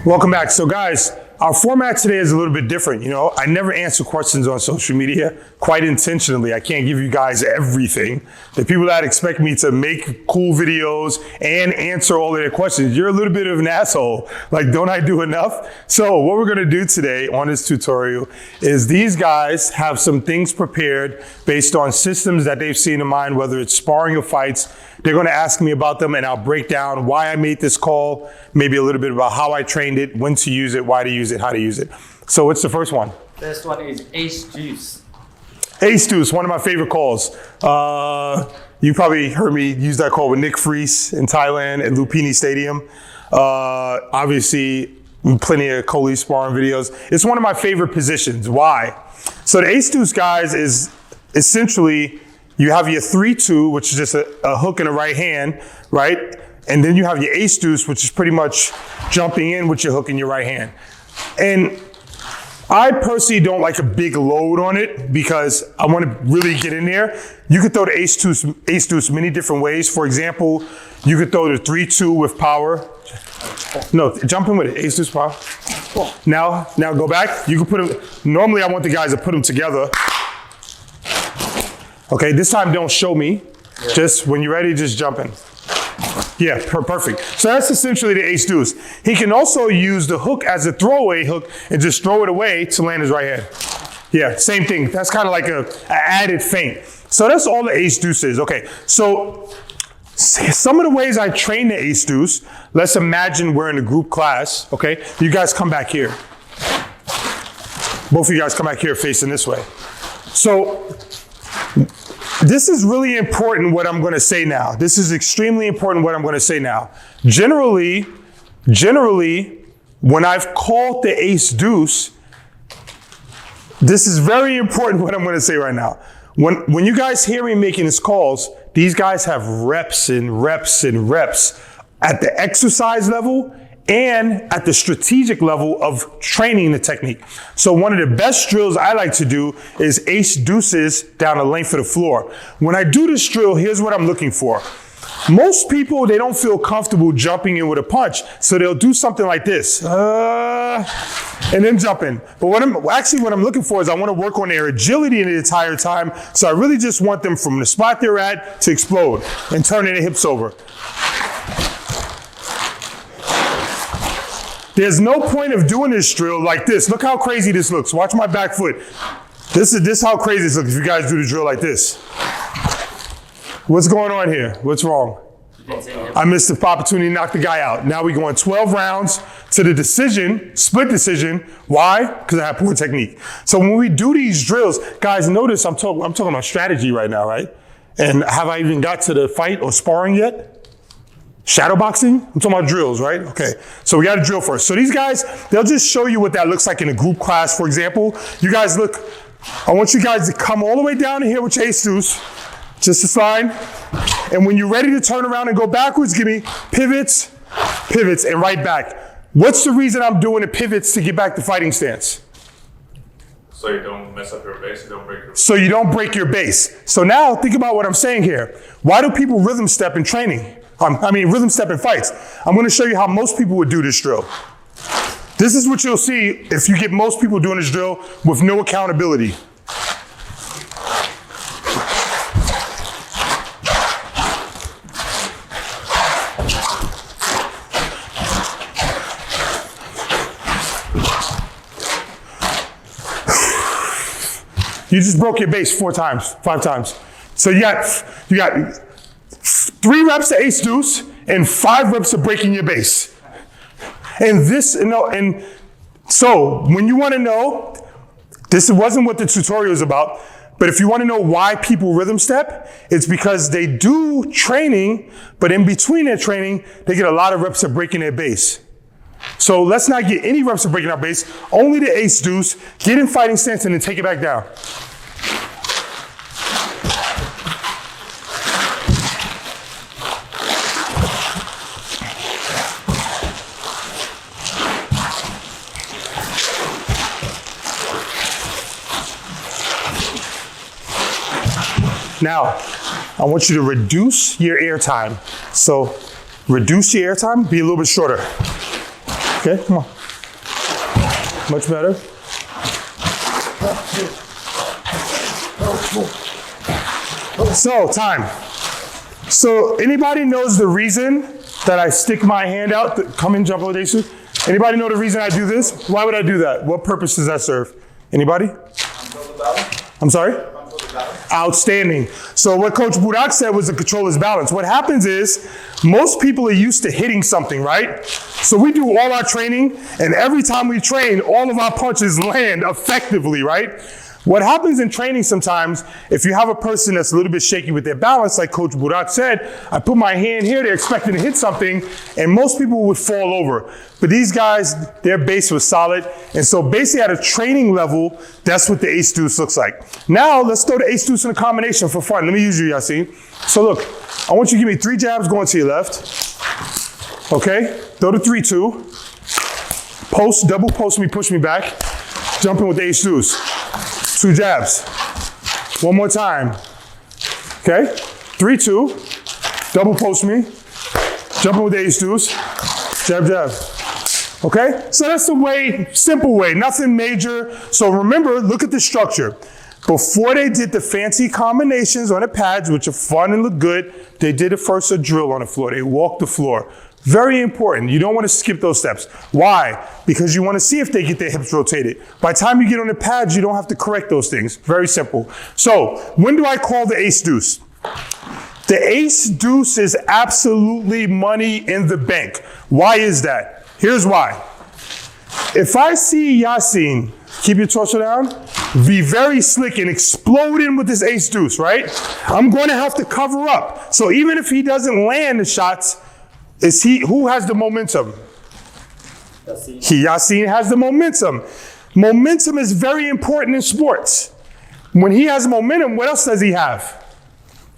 Welcome back. So guys, our format today is a little bit different. You know, I never answer questions on social media quite intentionally. I can't give you guys everything. The people that expect me to make cool videos and answer all of their questions, you're a little bit of an asshole. Like, don't I do enough? So what we're gonna do today on this tutorial is these guys have some things prepared based on systems that they've seen in mine, whether it's sparring or fights. They're gonna ask me about them and I'll break down why I made this call, maybe a little bit about how I trained it, when to use it, why to use it, how to use it. So what's the first one? First one is ace deuce. Ace deuce, one of my favorite calls. You probably heard me use that call with Nick Freese in Thailand at Lupini Stadium. Obviously, plenty of Coley sparring videos. It's one of my favorite positions. Why? So the ace deuce, guys, is essentially you have your 3-2, which is just a hook in the right hand, right? And then you have your ace deuce, which is pretty much jumping in with your hook in your right hand. And I personally don't like a big load on it because I want to really get in there. You could throw the ace deuce many different ways. For example, you could throw the 3-2 with power. No, jump in with it, ace deuce power. Now go back. You can put them, normally I want the guys to put them together. Okay, this time don't show me. Yeah. Just when you're ready, just jump in. Yeah, perfect. So that's essentially the ace deuce. He can also use the hook as a throwaway hook and just throw it away to land his right hand. Yeah, same thing. That's kind of like a added feint. So that's all the ace deuce is. Okay, so some of the ways I train the ace deuce, let's imagine we're in a group class, okay? You guys come back here. Both of you guys come back here facing this way. So this is really important what I'm gonna say now. This is extremely important what I'm gonna say now. Generally, when I've called the ace deuce, this is very important what I'm gonna say right now. When you guys hear me making these calls, these guys have reps and reps and reps at the exercise level and at the strategic level of training the technique. So one of the best drills I like to do is ace deuces down the length of the floor. When I do this drill, here's what I'm looking for. Most people, they don't feel comfortable jumping in with a punch, so they'll do something like this, and then jump in. But what I'm looking for is I want to work on their agility the entire time, so I really just want them from the spot they're at to explode and turning their hips over. There's no point of doing this drill like this. Look how crazy this looks. Watch my back foot. This is how crazy this looks if you guys do the drill like this. What's going on here? What's wrong? I missed the opportunity to knock the guy out. Now we're going 12 rounds to the decision, split decision. Why? Because I have poor technique. So when we do these drills, guys, notice I'm talking about strategy right now, right? And have I even got to the fight or sparring yet? Shadow boxing? I'm talking about drills, right? Okay, so we got a drill first. So these guys, they'll just show you what that looks like in a group class, for example. You guys look, I want you guys to come all the way down here with your ace deuce, just a slide. And when you're ready to turn around and go backwards, give me pivots, and right back. What's the reason I'm doing the pivots to get back to fighting stance? So you don't mess up your base, you don't break your base. So you don't break your base. So now think about what I'm saying here. Why do people rhythm step in training? Rhythm step in fights. I'm gonna show you how most people would do this drill. This is what you'll see if you get most people doing this drill with no accountability. You just broke your base 4 times, 5 times. So you got 3 reps to ace deuce and 5 reps of breaking your base. And so when you want to know, this wasn't what the tutorial is about, but if you want to know why people rhythm step, it's because they do training, but in between their training, they get a lot of reps of breaking their base. So let's not get any reps of breaking our base, only the ace deuce, get in fighting stance and then take it back down. Now, I want you to reduce your air time. So reduce your air time, be a little bit shorter. Okay, come on. Much better. So, time. So, anybody knows the reason that I stick my hand out? Come and jump on the suit. Anybody know the reason I do this? Why would I do that? What purpose does that serve? Anybody? I'm sorry? Outstanding. So what Coach Burak said was to control his balance. What happens is most people are used to hitting something, right? So we do all our training, and every time we train, all of our punches land effectively, right? What happens in training sometimes, if you have a person that's a little bit shaky with their balance, like Coach Burak said, I put my hand here, they're expecting to hit something, and most people would fall over. But these guys, their base was solid, and so basically at a training level, that's what the ace deuce looks like. Now, let's throw the ace deuce in a combination for fun. Let me use you, Yasin. So look, I want you to give me 3 jabs going to your left. Okay, throw the 3-2. Post, double post me, push me back. Jump in with the ace deuce. 2 jabs. One more time. Okay? 3-2. Double post me. Jump in with the ace deuce. Jab, jab. Okay? So that's the way, simple way, nothing major. So remember, look at the structure. Before they did the fancy combinations on the pads, which are fun and look good, they did first a drill on the floor. They walked the floor. Very important. You don't want to skip those steps. Why? Because you want to see if they get their hips rotated. By the time you get on the pads, you don't have to correct those things. Very simple. So, when do I call the ace deuce? The ace deuce is absolutely money in the bank. Why is that? Here's why. If I see Yasin, keep your torso down, be very slick and explode in with this ace deuce, right? I'm going to have to cover up. So even if he doesn't land the shots, who has the momentum? Yasin has the momentum. Momentum is very important in sports. When he has momentum, what else does he have?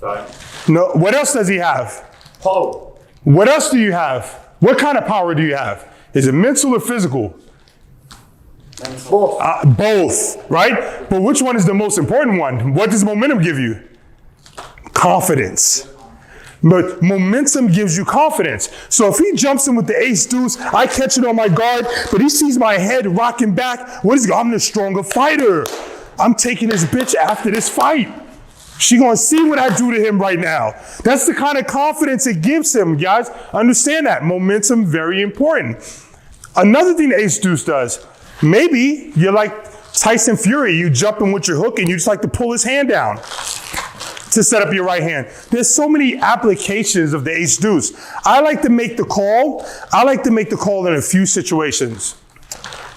Time. No, what else does he have? Power. What else do you have? What kind of power do you have? Is it mental or physical? Both. Both, right? But which one is the most important one? What does momentum give you? Confidence. But momentum gives you confidence. So if he jumps in with the ace deuce, I catch it on my guard, but he sees my head rocking back. What is it? I'm the stronger fighter. I'm taking this bitch after this fight. She gonna see what I do to him right now. That's the kind of confidence it gives him, guys. Understand that. Momentum, very important. Another thing the ace deuce does, maybe you're like Tyson Fury, you jump in with your hook and you just like to pull his hand down to set up your right hand. There's so many applications of the ace deuce. I like to make the call. I like to make the call in a few situations.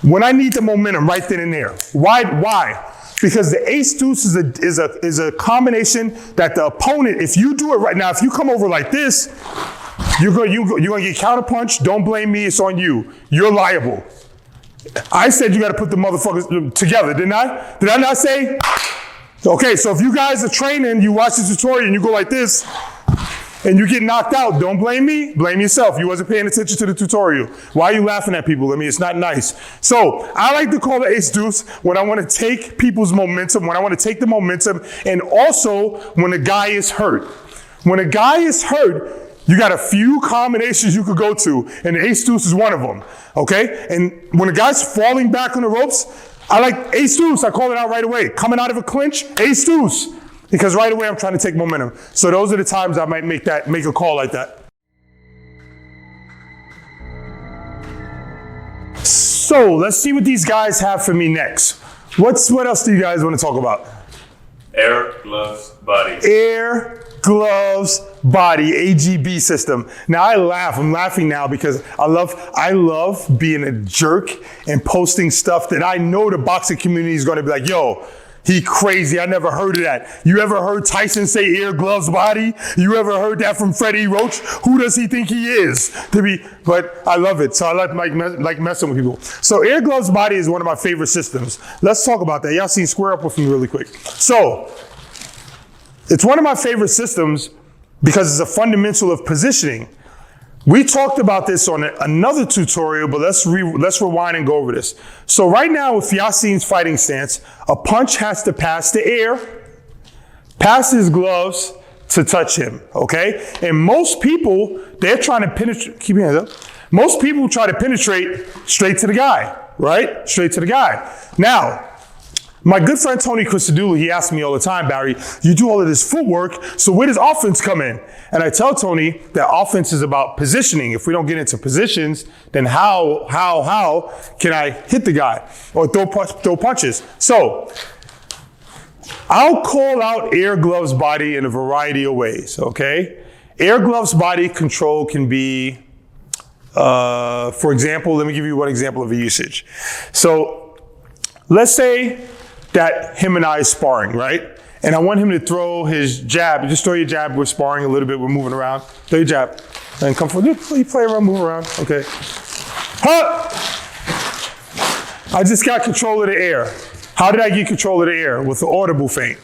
When I need the momentum right then and there. Why? Because the ace deuce is a combination that the opponent, if you do it right now, if you come over like this, you're gonna get counterpunched. Don't blame me, it's on you. You're liable. I said you gotta put the motherfuckers together, didn't I? Did I not say? Okay, so if you guys are training, you watch the tutorial and you go like this, and you get knocked out, don't blame me, blame yourself. You wasn't paying attention to the tutorial. Why are you laughing at people? I mean, it's not nice. So I like to call the ace deuce when I want to take people's momentum, when I want to take the momentum, and also when a guy is hurt. When a guy is hurt, you got a few combinations you could go to, and the ace deuce is one of them, okay? And when a guy's falling back on the ropes, I like ace deuce, I call it out right away. Coming out of a clinch, ace deuce. Because right away I'm trying to take momentum. So those are the times I might make a call like that. So let's see what these guys have for me next. What else do you guys want to talk about? Air, gloves, body. Air, gloves, body, AGB system. Now I laugh. I'm laughing now because I love being a jerk and posting stuff that I know the boxing community is going to be like, yo, he crazy. I never heard of that. You ever heard Tyson say air, gloves, body? You ever heard that from Freddie Roach? Who does he think he is? But I love it. So I like messing with people. So air, gloves, body is one of my favorite systems. Let's talk about that. Y'all seen square up with me really quick. So it's one of my favorite systems because it's a fundamental of positioning. We talked about this on another tutorial, but let's rewind and go over this. So right now with Yasin's fighting stance, a punch has to pass the air, pass his gloves to touch him, okay? And most people, they're trying to penetrate, keep your hands up. Most people try to penetrate straight to the guy, right? Straight to the guy. Now, my good friend Tony Christodoulou, he asks me all the time, Barry, you do all of this footwork, so where does offense come in? And I tell Tony that offense is about positioning. If we don't get into positions, then how can I hit the guy or throw punches? So I'll call out Air Gloves body in a variety of ways, okay? Air Gloves body control can be, for example, let me give you one example of a usage. So let's say that him and I is sparring, right? And I want him to throw his jab. Just throw your jab. We're sparring a little bit. We're moving around. Throw your jab. And come forward. You play around, move around. Okay. Huh! I just got control of the air. How did I get control of the air? With the audible feint.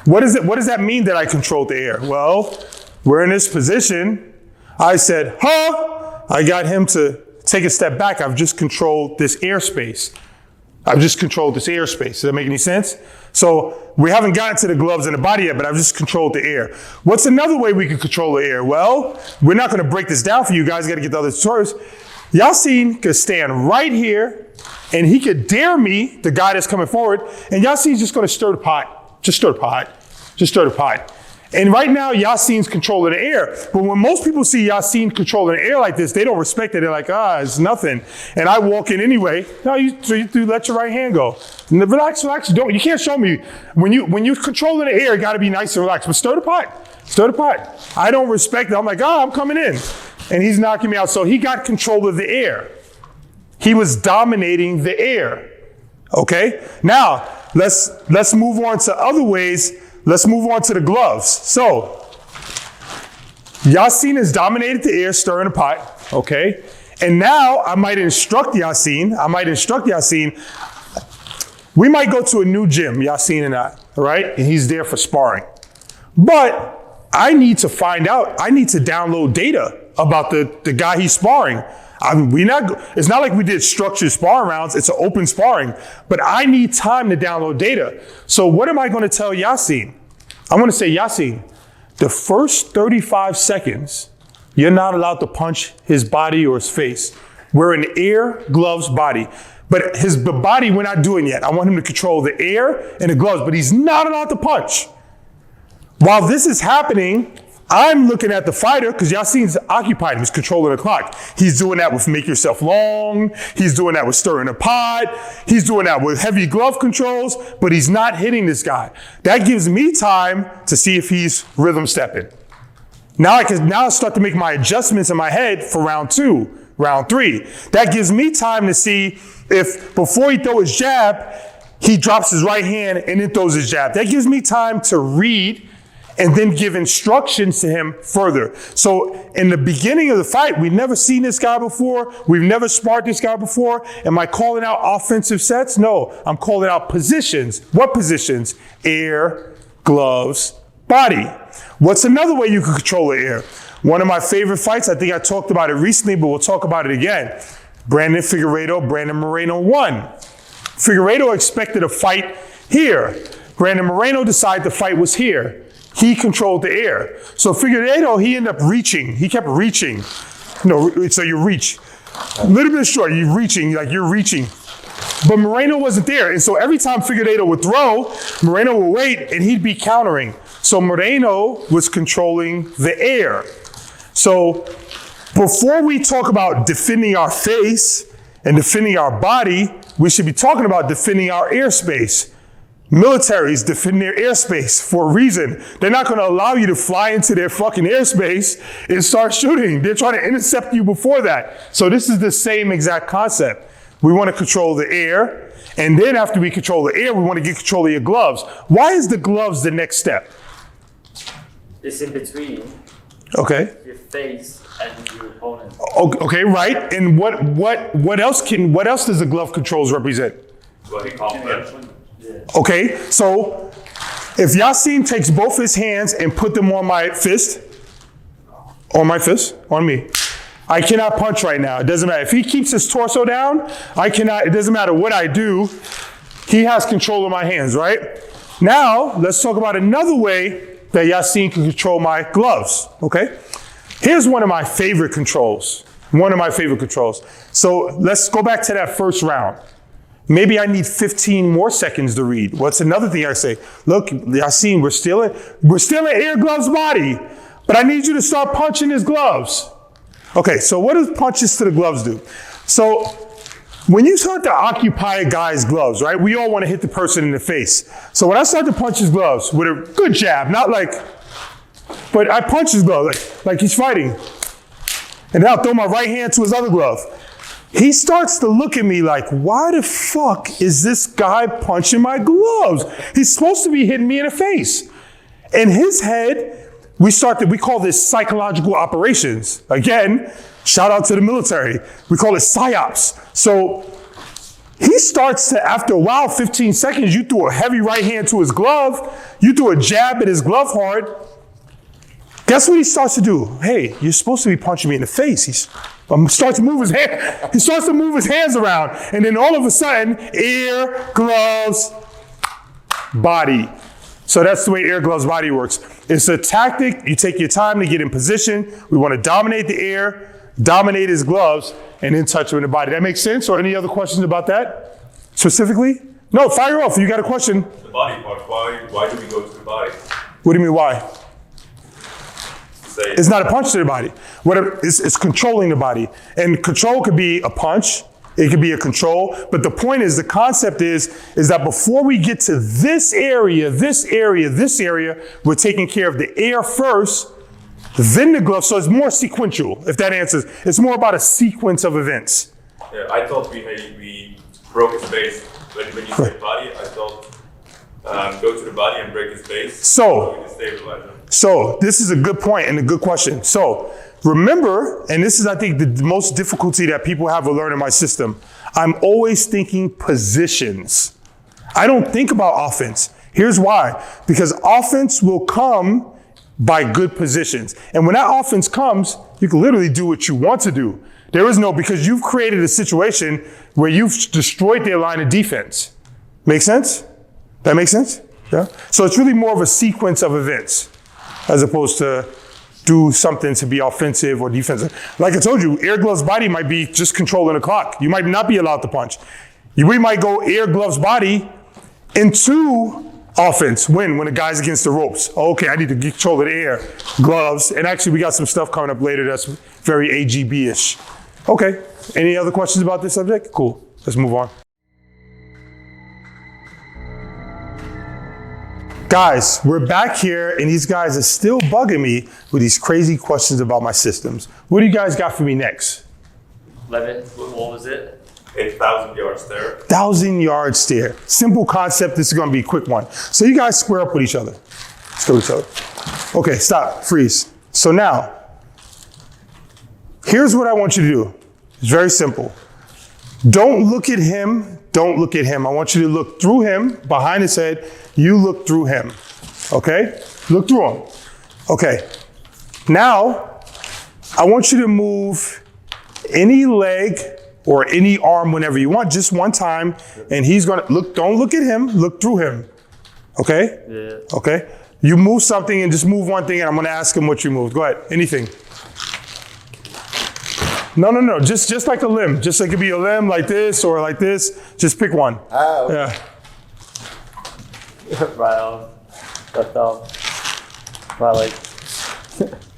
What does that mean that I controlled the air? Well, we're in this position. I said, huh! I got him to take a step back. I've just controlled this airspace. Does that make any sense? So we haven't gotten to the gloves and the body yet, but I've just controlled the air. What's another way we could control the air? Well, we're not going to break this down for you guys. Got to get the other tutorials. Yasin could stand right here, and he could dare me, the guy that's coming forward, and Yasin's just going to stir the pot. Just stir the pot. Just stir the pot. And right now, Yasin's controlling the air. But when most people see Yasin controlling the air like this, they don't respect it. They're like, it's nothing. And I walk in anyway. No, you let your right hand go. Relax. You can't show me. When you're controlling the air, you got to be nice and relaxed. But stir the pot. Stir the pot. I don't respect it. I'm like, I'm coming in. And he's knocking me out. So he got control of the air. He was dominating the air. Okay? Now, let's move on to other ways. Let's move on to the gloves. So, Yasin has dominated the air, stirring the pot, okay? And now I might instruct Yasin. We might go to a new gym, Yasin and I, all right? And he's there for sparring. But I need to find out, I need to download data about the guy he's sparring. It's not like we did structured sparring rounds, it's an open sparring, but I need time to download data. So what am I going to tell Yasin? I'm going to say, Yasin, the first 35 seconds, you're not allowed to punch his body or his face. We're an Air Gloves body. But the body, we're not doing yet. I want him to control the air and the gloves, but he's not allowed to punch. While this is happening, I'm looking at the fighter because Yasin's occupied him. He's controlling the clock. He's doing that with make yourself long. He's doing that with stirring a pot. He's doing that with heavy glove controls, but he's not hitting this guy. That gives me time to see if he's rhythm stepping. Now I start to make my adjustments in my head for round 2, round 3. That gives me time to see if before he throws his jab, he drops his right hand and then throws his jab. That gives me time to read and then give instructions to him further. So in the beginning of the fight, we've never seen this guy before. We've never sparred this guy before. Am I calling out offensive sets? No, I'm calling out positions. What positions? Air, gloves, body. What's another way you can control the air? One of my favorite fights, I think I talked about it recently, but we'll talk about it again. Brandon Figueiredo, Brandon Moreno won. Figueiredo expected a fight here. Brandon Moreno decided the fight was here. He controlled the air. So Figueiredo, he ended up reaching. He kept reaching. So you reach. A little bit short, you're reaching. But Moreno wasn't there. And so every time Figueiredo would throw, Moreno would wait and he'd be countering. So Moreno was controlling the air. So before we talk about defending our face and defending our body, we should be talking about defending our airspace. Militaries defend their airspace for a reason. They're not going to allow you to fly into their fucking airspace and start shooting. They're trying to intercept you before that. So this is the same exact concept. We want to control the air. And then after we control the air, we want to get control of your gloves. Why is the gloves the next step? It's in between your face and your opponent. Okay, right. And what else does the glove controls represent? What he calls that. Okay, so if Yasin takes both his hands and put them on my fist, on me, I cannot punch right now. It doesn't matter. If he keeps his torso down, I cannot, it doesn't matter what I do, he has control of my hands, right? Now, let's talk about another way that Yasin can control my gloves, okay? Here's one of my favorite controls. One of my favorite controls. So let's go back to that first round. Maybe I need 15 more seconds to read. What's another thing I say? Look, Yassine, we're still in Air Gloves body, but I need you to start punching his gloves. Okay, so what do punches to the gloves do? So when you start to occupy a guy's gloves, right, we all want to hit the person in the face. So when I start to punch his gloves with a good jab, not like, but I punch his glove like he's fighting. And then I'll throw my right hand to his other glove. He starts to look at me like, why the fuck is this guy punching my gloves? He's supposed to be hitting me in the face. In his head, we call this psychological operations. Again, shout out to the military. We call it psyops. So he starts to, after a while, 15 seconds, you threw a heavy right hand to his glove, you threw a jab at his glove hard. Guess what he starts to do? Hey, you're supposed to be punching me in the face. He starts to move his hand. He starts to move his hands around, and then all of a sudden, air, gloves, body. So that's the way air, gloves, body works. It's a tactic. You take your time to get in position. We want to dominate the air, dominate his gloves, and then touch him in the body. That makes sense? Or any other questions about that specifically? No, fire off. You got a question? The body part. Why do we go to the body? What do you mean, why? It's not a punch to the body. It's controlling the body. And control could be a punch. It could be a control. But the point is, the concept is that before we get to this area, we're taking care of the air first, then the glove. So it's more sequential, if that answers. It's more about a sequence of events. Yeah, I thought we broke his base. When you said body, I thought go to the body and break his base. So we can stabilize him. So this is a good point and a good question. So remember, and this is, I think, the most difficulty that people have with learning my system. I'm always thinking positions. I don't think about offense. Here's why. Because offense will come by good positions. And when that offense comes, you can literally do what you want to do. There is no, because you've created a situation where you've destroyed their line of defense. Make sense? That makes sense? Yeah. So it's really more of a sequence of events, as opposed to do something to be offensive or defensive. Like I told you, air, gloves, body might be just controlling the clock. You might not be allowed to punch. We might go air, gloves, body into offense. When the guy's against the ropes. Okay, I need to get control of the air, gloves. And actually, we got some stuff coming up later that's very AGB-ish. Okay, any other questions about this subject? Cool, let's move on. Guys, we're back here, and these guys are still bugging me with these crazy questions about my systems. What do you guys got for me next? 11, what was it? 8,000-yard stare. 1,000-yard stare. Simple concept. This is going to be a quick one. So you guys square up with each other. Square with each other. Okay, stop. Freeze. So now, here's what I want you to do. It's very simple. Don't look at him. Don't look at him. I want you to look through him, behind his head. You look through him. Okay? Look through him. Okay. Now, I want you to move any leg or any arm whenever you want, just one time, and he's gonna look, don't look at him, look through him. Okay? Yeah. Okay? You move something and just move one thing, and I'm gonna ask him what you moved. Go ahead, anything. No, just like a limb. Just like it could be a limb like this or like this. Just pick one. Okay. Yeah. Right arm, left arm, right leg,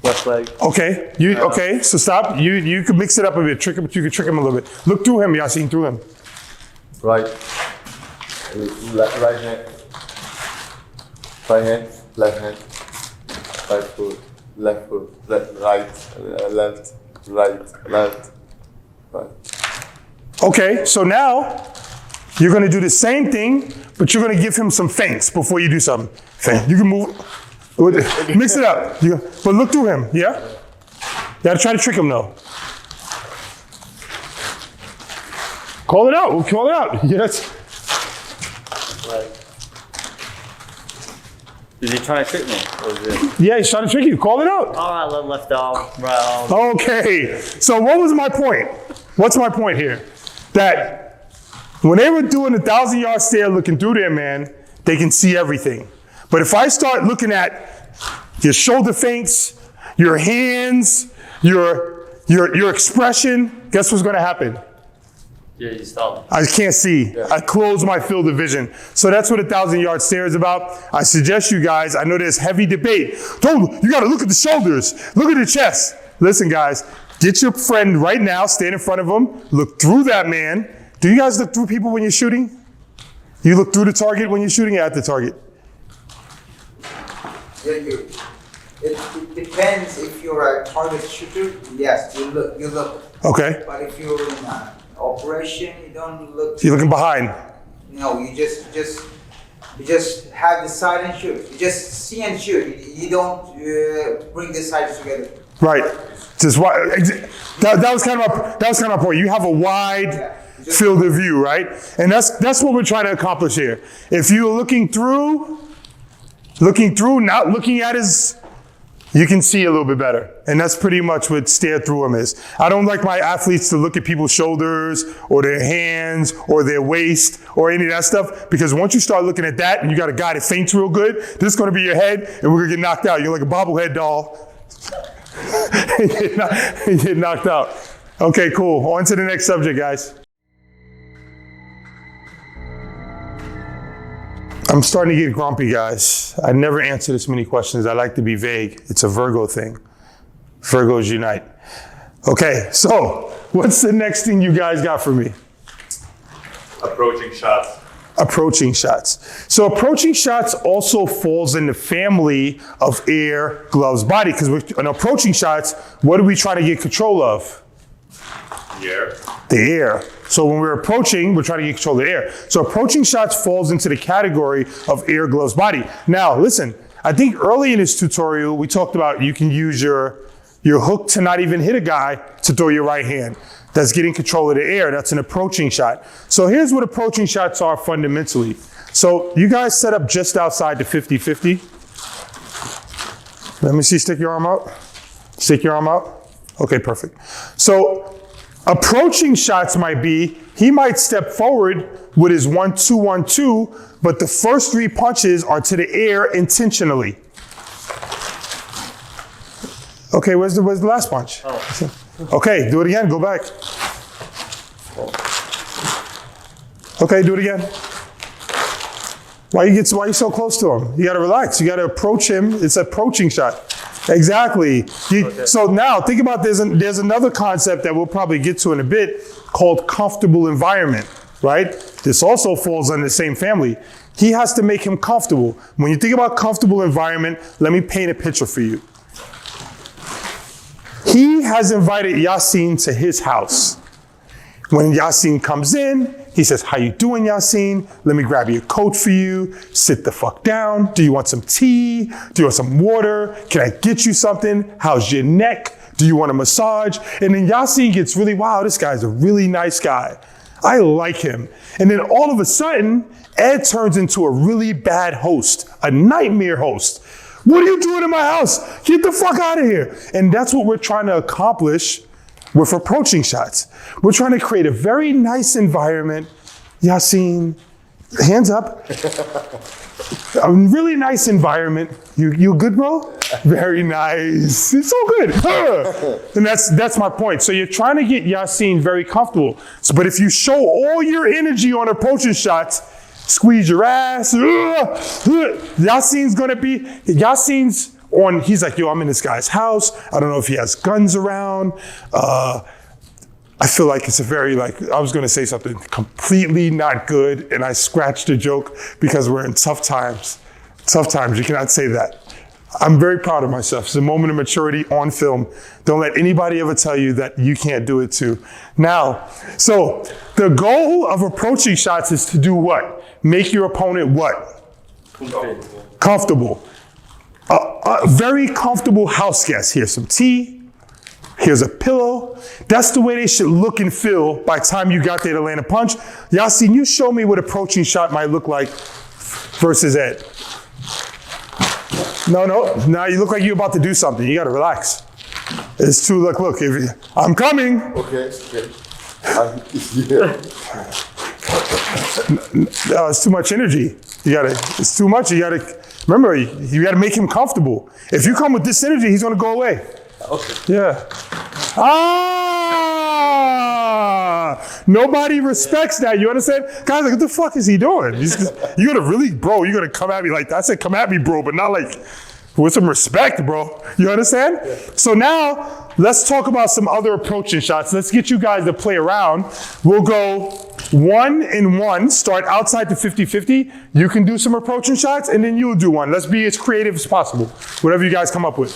left leg. Okay, okay, so stop. You can mix it up a bit, you can trick him a little bit. Look through him, Yassine, through him. Right. Right hand. Right hand. Left hand. Right foot. Left foot. Left. Right. Okay, so now you're gonna do the same thing, but you're gonna give him some feints before you do something. You can move, mix it up. But look through him, yeah? You gotta try to trick him though. Call it out, yes. Leg. Is he trying to trick me? Or is it? Yeah, he's trying to trick you, call it out. All right, left arm, right arm. Okay, so what was my point? What's my point here? That when they were doing the 1,000-yard stare looking through there, man, they can see everything. But if I start looking at your shoulder feints, your hands, your your expression, guess what's gonna happen? Yeah, you stop. I can't see. Yeah. I close my field of vision. So that's what 1,000-yard stare is about. I suggest you guys, I know there's heavy debate. You gotta look at the shoulders, look at the chest. Listen guys, get your friend right now, stand in front of him, look through that man. Do you guys look through people when you're shooting? You look through the target when you're shooting at the target? Yeah, it depends if you're a target shooter. Yes, you look. Okay. But if you're in an operation, you don't look. You're looking behind. No, you just have the side and shoot. You just see and shoot. You don't bring the sides together. Right. Just that was kind of my point. You have a wide field of view, right? And that's what we're trying to accomplish here. If you're looking through, not looking at his, you can see a little bit better. And that's pretty much what stare through him is. I don't like my athletes to look at people's shoulders or their hands or their waist or any of that stuff, because once you start looking at that and you got a guy that feints real good, this is gonna be your head and we're gonna get knocked out. You're like a bobblehead doll. You get knocked out. Okay, cool. On to the next subject, guys. I'm starting to get grumpy, guys. I never answer this many questions. I like to be vague. It's a Virgo thing. Virgos unite. Okay, so what's the next thing you guys got for me? Approaching shots. Approaching shots. So approaching shots also falls in the family of air, gloves, body, because in approaching shots, what are we trying to get control of? The air. The air. So when we're approaching, we're trying to get control of the air. So approaching shots falls into the category of air, gloves, body. Now, listen, I think early in this tutorial, we talked about you can use your hook to not even hit a guy to throw your right hand. That's getting control of the air. That's an approaching shot. So here's what approaching shots are fundamentally. So you guys set up just outside the 50-50. Let me see, stick your arm out. Stick your arm out. Okay, perfect. So approaching shots might be, he might step forward with his 1-2-1-2, but the first 3 punches are to the air intentionally. Okay, where's the last punch? Oh. Okay, do it again, go back. Okay, do it again. Why you so close to him? You gotta relax, you gotta approach him. It's an approaching shot. Exactly. So now think about there's another concept that we'll probably get to in a bit called comfortable environment, right? This also falls under the same family. He has to make him comfortable. When you think about comfortable environment, let me paint a picture for you. He has invited Yasin to his house. When Yasin comes in, he says, how you doing, Yasin? Let me grab your coat for you. Sit the fuck down. Do you want some tea? Do you want some water? Can I get you something? How's your neck? Do you want a massage? And then Yasin gets really, wow, this guy's a really nice guy. I like him. And then all of a sudden, Ed turns into a really bad host, a nightmare host. What are you doing in my house? Get the fuck out of here. And that's what we're trying to accomplish with approaching shots. We're trying to create a very nice environment. Yasin, hands up. A really nice environment. You good, bro? Very nice. It's so good. And that's my point. So you're trying to get Yasin very comfortable. But if you show all your energy on approaching shots, squeeze your ass, Yasin's on, he's like, yo, I'm in this guy's house. I don't know if he has guns around. I feel like it's a very, I was gonna say something completely not good, and I scratched a joke because we're in tough times. Tough times, you cannot say that. I'm very proud of myself. It's a moment of maturity on film. Don't let anybody ever tell you that you can't do it too. Now, so the goal of approaching shots is to do what? Make your opponent what? Comfortable. A very comfortable house guest. Here's some tea. Here's a pillow. That's the way they should look and feel by the time you got there to land a punch. Yasin, you show me what approaching shot might look like versus Ed. No, now you look like you're about to do something. You gotta relax. It's too, look, I'm coming. Okay. Yeah. No, it's too much energy. It's too much. Remember, you gotta make him comfortable. If you come with this energy, he's gonna go away. Okay. Yeah. Nobody respects that. You understand? Guys, like, what the fuck is he doing? You're gonna really, bro, you're gonna come at me like that. I said, come at me, bro, but not like with some respect, bro. You understand? Yeah. So now, let's talk about some other approaching shots. Let's get you guys to play around. We'll go 1 and 1, start outside the 50-50. You can do some approaching shots, and then you'll do one. Let's be as creative as possible. Whatever you guys come up with.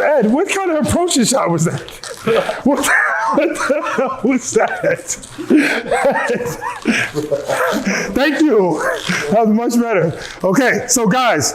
Ed, what kind of approaching shot was that? What the hell was that? Thank you. That was much better. Okay, so guys,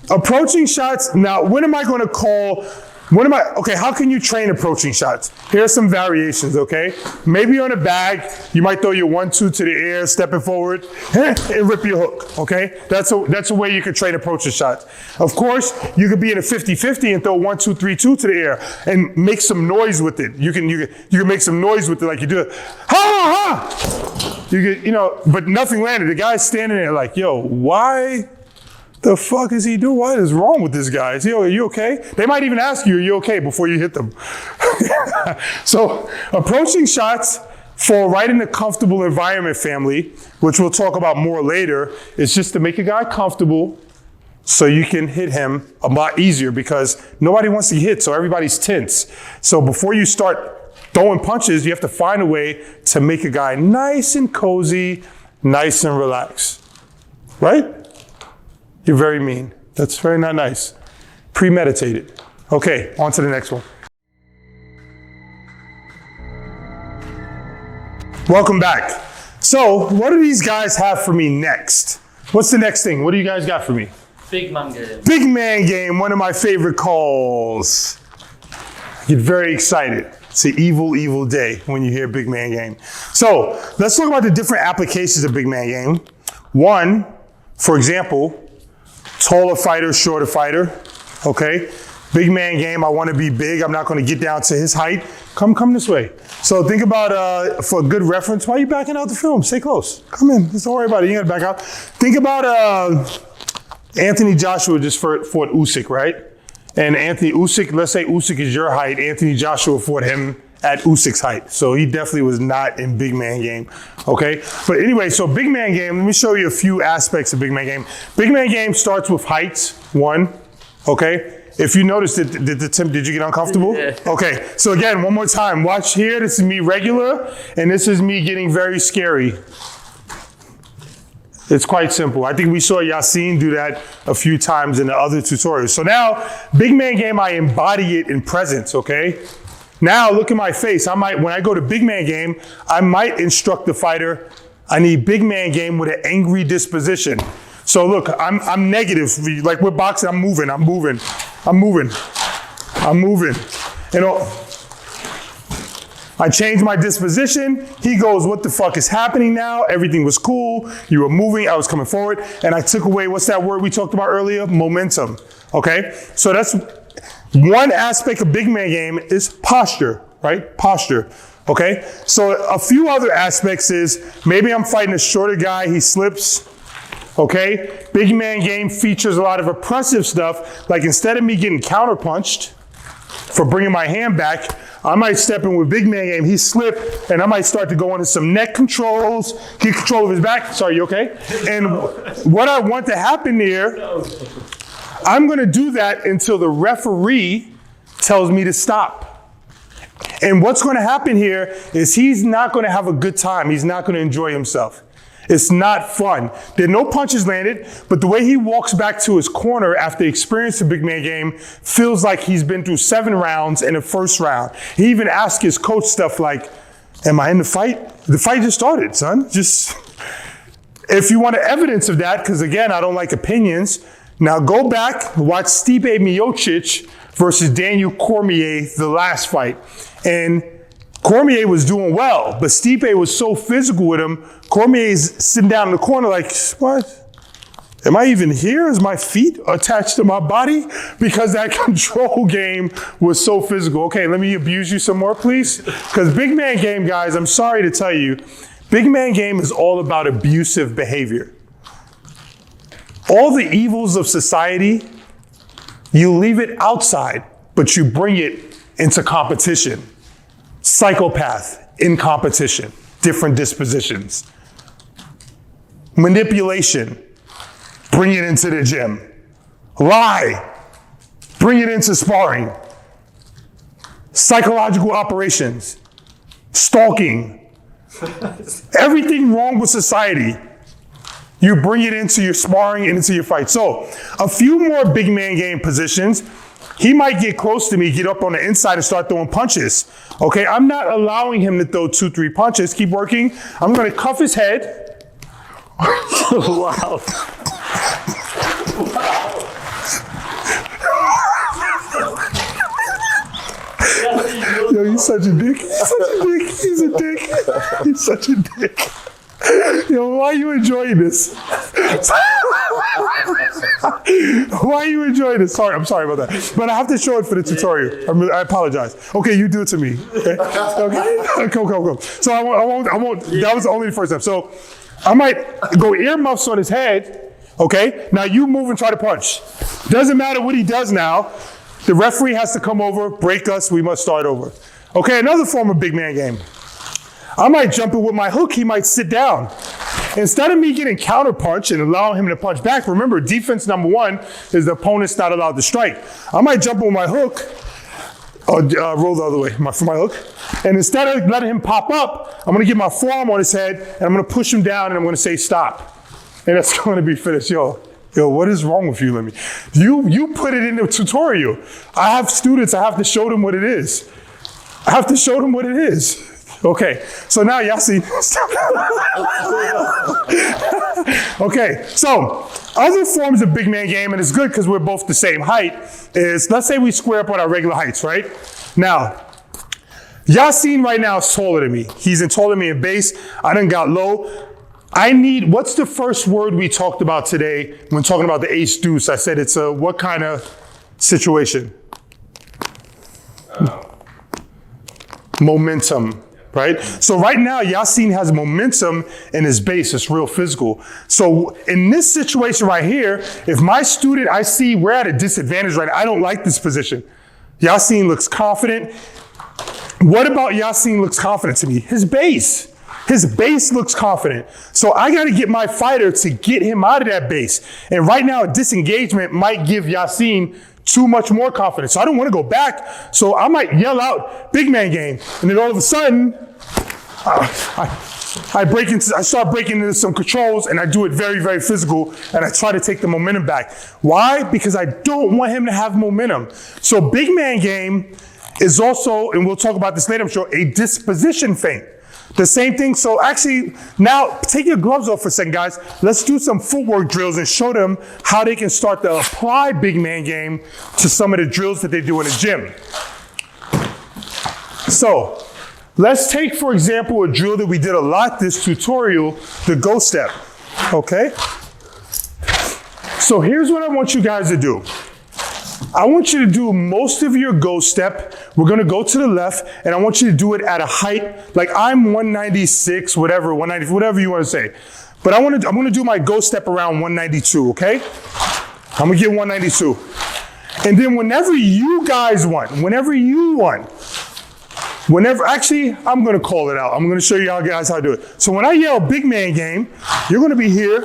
approaching shots. Now, what am I going to call? Okay, how can you train approaching shots? Here's some variations, okay? Maybe on a bag, you might throw your 1-2 to the air, stepping forward, and rip your hook, okay? That's a way you can train approaching shots. Of course, you could be in a 50-50 and throw 1-2, 3-2 to the air and make some noise with it. You can make some noise with it like you do it. Ha ha! But nothing landed. The guy's standing there like, yo, why the fuck is he doing? What is wrong with this guy? Are you okay? They might even ask you, are you okay, before you hit them. So approaching shots fall right in the comfortable environment family, which we'll talk about more later. It's just to make a guy comfortable so you can hit him a lot easier, because nobody wants to hit, so everybody's tense. So before you start throwing punches, you have to find a way to make a guy nice and cozy, nice and relaxed. Right? You're very mean. That's very not nice. Premeditated. Okay, on to the next one. Welcome back. So, what do these guys have for me next? What's the next thing? What do you guys got for me? Big man game. Big man game, one of my favorite calls. I get very excited. It's an evil, evil day when you hear big man game. So, let's talk about the different applications of big man game. One, for example, taller fighter, shorter fighter, okay? Big man game, I want to be big. I'm not going to get down to his height. Come this way. So think about, for a good reference, why are you backing out the film? Stay close. Come in. Just don't worry about it. You got to back out. Think about Anthony Joshua just fought Usyk, right? And Anthony Usyk, let's say Usyk is your height. Anthony Joshua fought him at Usyk's height. So he definitely was not in big man game, okay? But anyway, so big man game, let me show you a few aspects of big man game. Big man game starts with heights, 1, okay? If you noticed, did you get uncomfortable? Yeah. Okay, so again, one more time. Watch here, this is me regular, and this is me getting very scary. It's quite simple. I think we saw Yassine do that a few times in the other tutorials. So now, big man game, I embody it in presence, okay? Now look at my face. When I go to big man game, I might instruct the fighter, I need big man game with an angry disposition. So look, I'm negative. Like we're boxing, I'm moving. I change my disposition. He goes, what the fuck is happening now? Everything was cool. You were moving, I was coming forward. And I took away, what's that word we talked about earlier? Momentum, okay? So that's one aspect of big man game is posture, right? Posture, okay? So a few other aspects is maybe I'm fighting a shorter guy, he slips, okay? Big man game features a lot of oppressive stuff, like instead of me getting counterpunched for bringing my hand back, I might step in with big man game, he slip, and I might start to go into some neck controls, get control of his back. Sorry, you okay? And what I want to happen there, I'm gonna do that until the referee tells me to stop. And what's gonna happen here is he's not gonna have a good time. He's not gonna enjoy himself. It's not fun. There are no punches landed, but the way he walks back to his corner after experiencing the big man game feels like he's been through 7 rounds in the first round. He even asks his coach stuff like, am I in the fight? The fight just started, son. Just, if you want evidence of that, because again, I don't like opinions, now go back, watch Stipe Miocic versus Daniel Cormier, the last fight. And Cormier was doing well, but Stipe was so physical with him, Cormier's sitting down in the corner like, what? Am I even here? Is my feet attached to my body? Because that control game was so physical. Okay, let me abuse you some more, please. Because big man game, guys, I'm sorry to tell you, big man game is all about abusive behavior. All the evils of society, you leave it outside, but you bring it into competition. Psychopath in competition, different dispositions. Manipulation, bring it into the gym. Lie, bring it into sparring. Psychological operations, stalking, everything wrong with society, you bring it into your sparring and into your fight. So a few more big man game positions. He might get close to me, get up on the inside and start throwing punches. Okay, I'm not allowing him to throw 2-3 punches. Keep working. I'm gonna cuff his head. Wow. Yo, he's such a dick. He's such a dick. He's a dick. He's such a dick. Yo, why are you enjoying this? Why are you enjoying this? Sorry, I'm sorry about that. But I have to show it for the tutorial. I apologize. Okay, you do it to me. Okay? Okay? Go. So I won't. That was only the first step. So I might go earmuffs on his head. Okay? Now you move and try to punch. Doesn't matter what he does now. The referee has to come over, break us, we must start over. Okay, another form of big man game. I might jump in with my hook, he might sit down. Instead of me getting counter punch and allowing him to punch back, remember defense number one is the opponent's not allowed to strike. I might jump in with my hook, roll the other way for my hook. And instead of letting him pop up, I'm gonna get my forearm on his head and I'm gonna push him down and I'm gonna say stop. And that's gonna be finished. Yo, what is wrong with you, Lemmy? You put it in the tutorial. I have students, I have to show them what it is. I have to show them what it is. Okay, so now y'all see. Okay, so other forms of big man game, and it's good because we're both the same height, is let's say we square up on our regular heights, right? Now, Yasin right now is taller than me. He's taller than me in base. I done got low. What's the first word we talked about today when talking about the ace deuce? I said it's a what kind of situation? Momentum, right? So right now, Yasin has momentum in his base. It's real physical. So in this situation right here, if my student, I see we're at a disadvantage right now. I don't like this position. Yasin looks confident. What about Yasin looks confident to me? His base. His base looks confident. So I got to get my fighter to get him out of that base. And right now, a disengagement might give Yasin too much more confidence. So I don't want to go back. So I might yell out, big man game. And then all of a sudden, I start breaking into some controls and I do it very, very physical. And I try to take the momentum back. Why? Because I don't want him to have momentum. So big man game is also, and we'll talk about this later, I'm sure, a disposition feint. The same thing, so actually, now take your gloves off for a second, guys. Let's do some footwork drills and show them how they can start to apply big man game to some of the drills that they do in the gym. So, let's take, for example, a drill that we did a lot this tutorial, the go step, okay? So here's what I want you guys to do. I want you to do most of your go step. We're gonna go to the left, and I want you to do it at a height, like I'm 196, whatever, 190, whatever you wanna say. But I'm gonna do my go step around 192, okay? I'm gonna get 192. And then whenever you guys want, actually, I'm gonna call it out. I'm gonna show you guys how to do it. So when I yell big man game, you're gonna be here,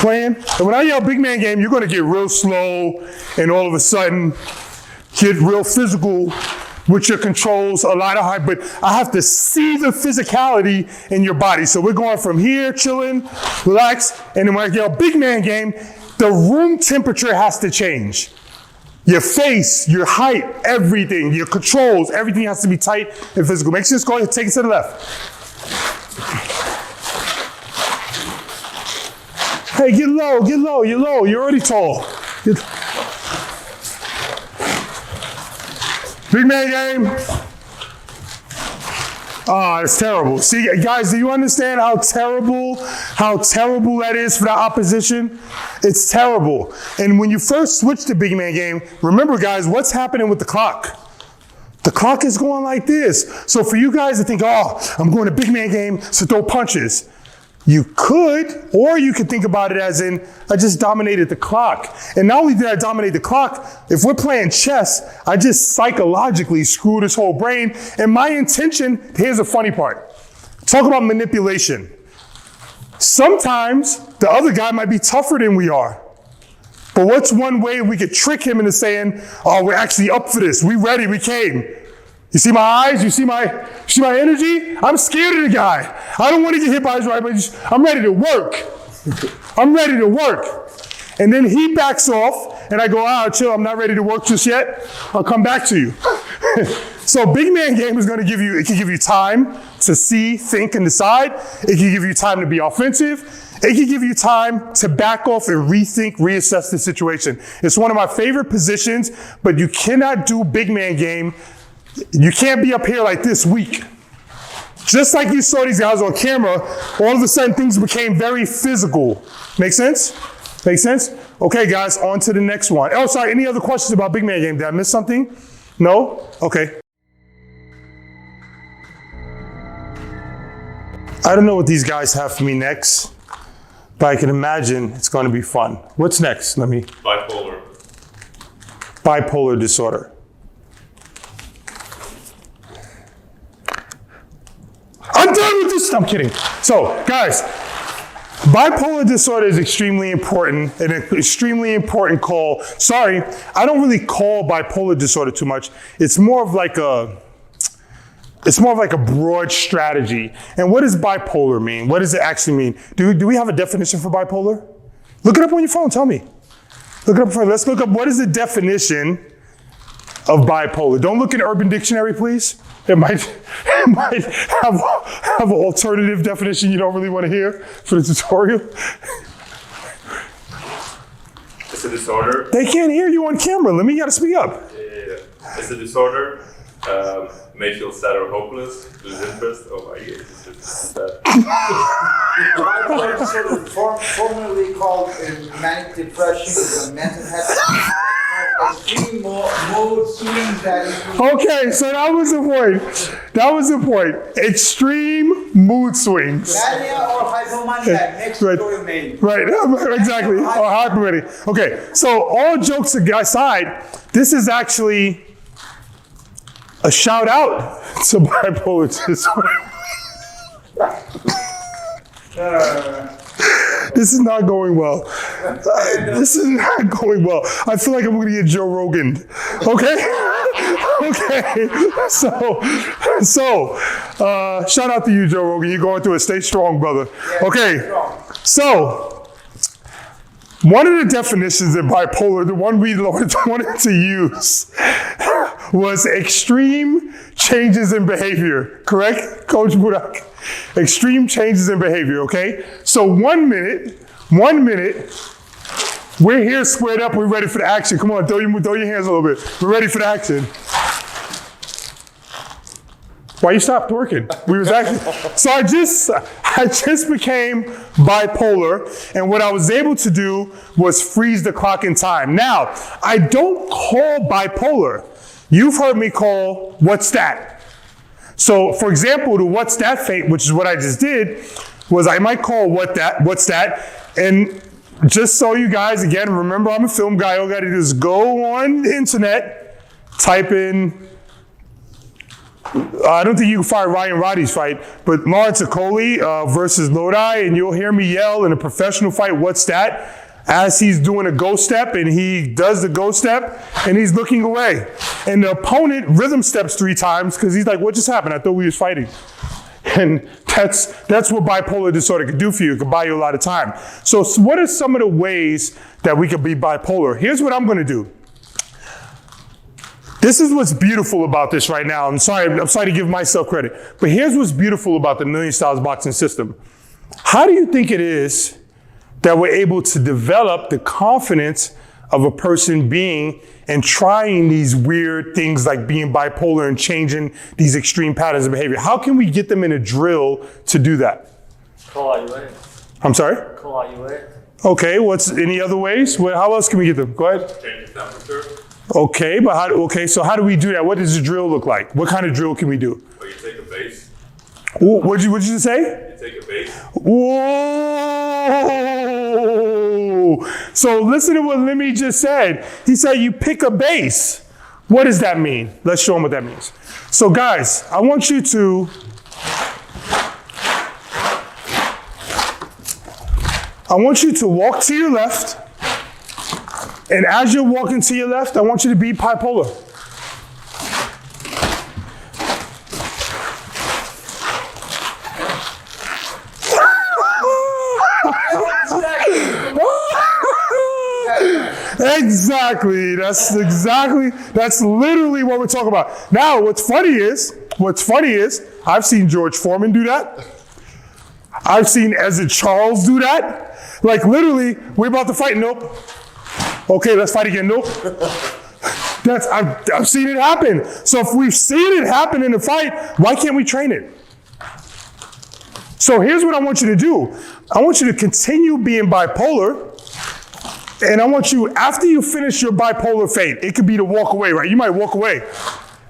playing. And when I yell big man game, you're gonna get real slow and all of a sudden get real physical with your controls, a lot of height, but I have to see the physicality in your body. So we're going from here, chilling, relax, and then when I yell big man game, the room temperature has to change. Your face, your height, everything, your controls, everything has to be tight and physical. Make sure you just go ahead and take it to the left. Hey, get low, you're low, you're already tall. Big man game. Oh, it's terrible. See, guys, do you understand how terrible that is for the opposition? It's terrible. And when you first switch to big man game, remember, guys, what's happening with the clock? The clock is going like this. So for you guys to think, oh, I'm going to big man game to throw punches. You could, or you could think about it as in, I just dominated the clock. And not only did I dominate the clock, if we're playing chess, I just psychologically screwed his whole brain. And my intention, here's the funny part. Talk about manipulation. Sometimes the other guy might be tougher than we are. But what's one way we could trick him into saying, oh, we're actually up for this. We ready, we came. You see my eyes? You see my energy? I'm scared of the guy. I don't want to get hit by his right, but I'm ready to work. I'm ready to work. And then he backs off, and I go, chill, I'm not ready to work just yet. I'll come back to you. So big man game is going to give you, it can give you time to see, think, and decide. It can give you time to be offensive. It can give you time to back off and rethink, reassess the situation. It's one of my favorite positions, but you cannot do big man game. You can't be up here like this weak. Just like you saw these guys on camera, all of a sudden things became very physical. Make sense? Make sense? Okay, guys, on to the next one. Oh, sorry, any other questions about big man game? Did I miss something? No? Okay. I don't know what these guys have for me next, but I can imagine it's going to be fun. What's next? Bipolar. Bipolar disorder. I'm done with this. I'm kidding. So, guys, bipolar disorder is extremely important, an extremely important call. Sorry, I don't really call bipolar disorder too much. It's more of like a broad strategy. And what does bipolar mean? What does it actually mean? Do we have a definition for bipolar? Look it up on your phone. Tell me. Look it up. Let's look up what is the definition of bipolar. Don't look in Urban Dictionary, please. It might have an alternative definition you don't really want to hear for the tutorial. It's a disorder. They can't hear you on camera. You gotta speak up. Yeah. It's a disorder. May feel sad or hopeless, lose interest. Oh my God, this is sad. Bipolar disorder, formerly called manic depression, is a mental health. Extreme mood swings that. Okay, so that was the point. That was the point. Extreme mood swings. Mania or hypomania, next Right. story name. Right, exactly. Or hypermania. Okay, so all jokes aside, this is actually a shout out to bipolar disorder. This is not going well. This is not going well. I feel like I'm going to get Joe Rogan. Okay? Okay. So, shout out to you, Joe Rogan. You're going through it. Stay strong, brother. Okay. So, one of the definitions of bipolar, the one we wanted to use, was extreme changes in behavior. Correct, Coach Burak? Extreme changes in behavior, okay? So 1 minute, we're here squared up, we're ready for the action. Come on, throw your hands a little bit. We're ready for the action. Why you stopped working? We was actually, so I just became bipolar, and what I was able to do was freeze the clock in time. Now, I don't call bipolar. You've heard me call what's that? So, for example, the what's that fate, which is what I just did, was I might call what's that, and just so you guys, again, remember I'm a film guy, all you gotta do is go on the internet, type in, I don't think you can find Ryan Roddy's fight, but Lawrence Okoli versus Lodi, and you'll hear me yell in a professional fight, what's that? As he's doing a ghost step, and he does the ghost step, and he's looking away. And the opponent rhythm steps 3 times, because he's like, what just happened? I thought we was fighting. And that's what bipolar disorder could do for you. It could buy you a lot of time. So what are some of the ways that we could be bipolar? Here's what I'm gonna do. This is what's beautiful about this right now. I'm sorry to give myself credit, but here's what's beautiful about the Million Styles boxing system. How do you think it is that we're able to develop the confidence of a person being and trying these weird things like being bipolar and changing these extreme patterns of behavior? How can we get them in a drill to do that? I'm sorry? Okay, what's any other ways? How else can we get them? Go ahead. Change the temperature. Okay, but so how do we do that? What does the drill look like? What kind of drill can we do? Well, you take a base. What'd you just say? You take a base. Whoa! So listen to what Lemmy just said. He said you pick a base. What does that mean? Let's show him what that means. So guys, I want you to walk to your left. And as you're walking to your left, I want you to be bipolar. Exactly. That's literally what we're talking about. Now, what's funny is, I've seen George Foreman do that. I've seen Ezra Charles do that. Like literally, we're about to fight. Nope. Okay, let's fight again. Nope. I've seen it happen. So if we've seen it happen in a fight, why can't we train it? So here's what I want you to do. I want you to continue being bipolar. And I want you, after you finish your bipolar feint, it could be to walk away, right? You might walk away.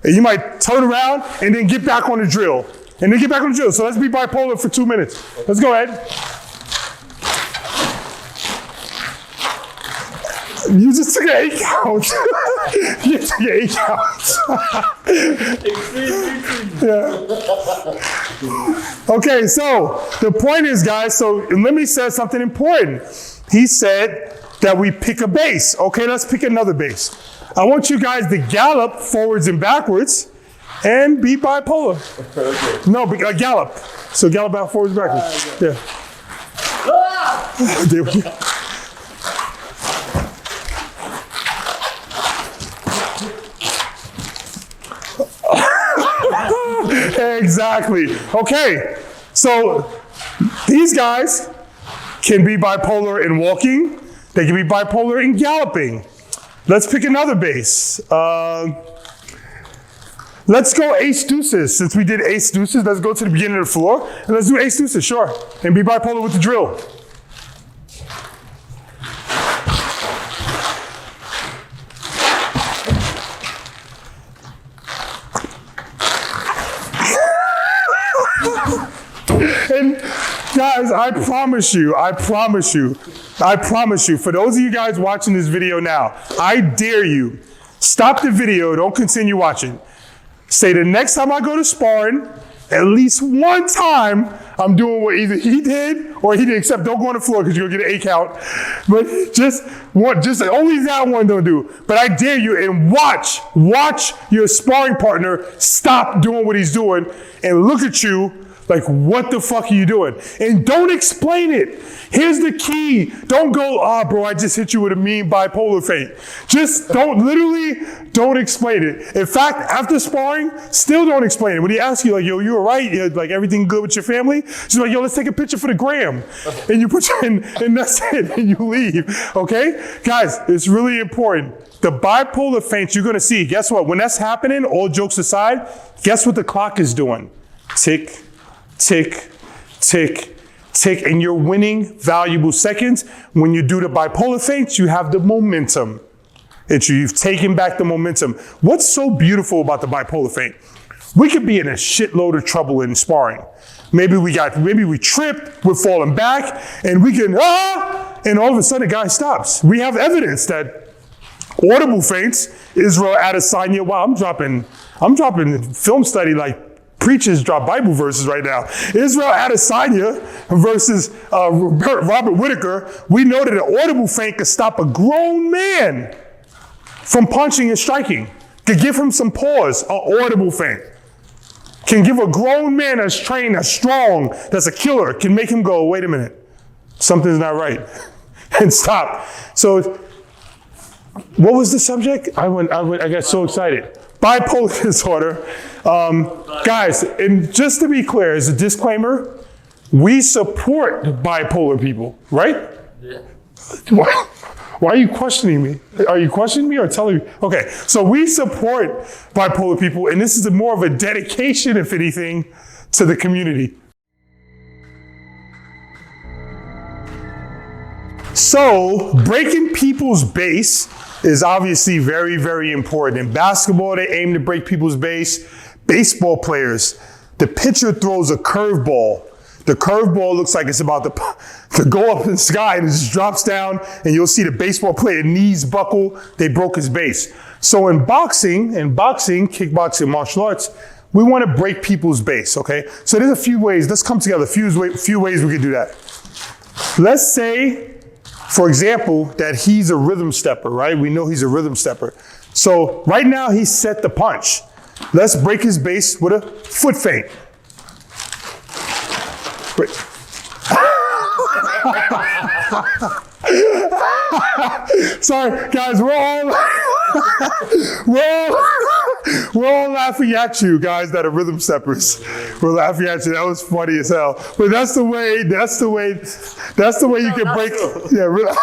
And you might turn around and then get back on the drill. And then get back on the drill. So let's be bipolar for 2 minutes. Let's go ahead. You just took an 8 count. You took an 8 count. Yeah. Okay, so the point is, guys, so let me say something important. He said that we pick a base. Okay, let's pick another base. I want you guys to gallop forwards and backwards and be bipolar. Okay. No, but gallop. So gallop back forwards and backwards. Yeah. There we go. Exactly. Okay, so these guys can be bipolar in walking. They can be bipolar in galloping. Let's pick another base. Let's go ace deuces. Since we did ace deuces, let's go to the beginning of the floor and let's do ace deuces, sure. And be bipolar with the drill. And guys, I promise you, for those of you guys watching this video now, I dare you, stop the video, don't continue watching. Say the next time I go to sparring, at least one time, I'm doing what either he did or he did, except don't go on the floor because you're gonna get an 8 count. But just only that one don't do. But I dare you, and watch your sparring partner stop doing what he's doing and look at you like, what the fuck are you doing? And don't explain it. Here's the key. Don't go, bro, I just hit you with a mean bipolar feint. Just don't explain it. In fact, after sparring, still don't explain it. When he asks you, like, yo, you all right? Like, everything good with your family? Just like, yo, let's take a picture for the gram. And you put your, and that's it, and you leave, okay? Guys, it's really important. The bipolar feints you're gonna see, guess what? When that's happening, all jokes aside, guess what the clock is doing? Tick, tick, tick, tick, and you're winning valuable seconds. When you do the bipolar feints, you have the momentum. You've taken back the momentum. What's so beautiful about the bipolar feint? We could be in a shitload of trouble in sparring. Maybe we tripped, we're falling back, and we can, and all of a sudden the guy stops. We have evidence that audible feints, Israel Adesanya, wow, I'm dropping film study like preachers drop Bible verses right now. Israel Adesanya versus Robert Whitaker. We know that an audible feint could stop a grown man from punching and striking. Could give him some pause. An audible feint can give a grown man that's trained, that's strong, that's a killer, can make him go, wait a minute, something's not right, and stop. So, what was the subject? I got so excited. Bipolar disorder. Guys, and just to be clear, as a disclaimer, we support bipolar people, right? Yeah. Why are you questioning me? Are you questioning me or telling me? Okay, so we support bipolar people, and this is more of a dedication, if anything, to the community. So breaking people's base is obviously very, very important. In basketball, they aim to break people's base. Baseball players, the pitcher throws a curveball. The curveball looks like it's about to go up in the sky and it just drops down, and you'll see the baseball player knees buckle. They broke his base. So in boxing, kickboxing, martial arts, we want to break people's base, okay? So there's a few ways. Let's come together. Few ways we can do that. Let's say, for example, that he's a rhythm stepper, right? We know he's a rhythm stepper. So right now he set the punch. Let's break his base with a foot feint. Break. Sorry, guys, we're all laughing at you guys that are rhythm steppers. We're laughing at you. That was funny as hell. But that's the way you can break. Yeah,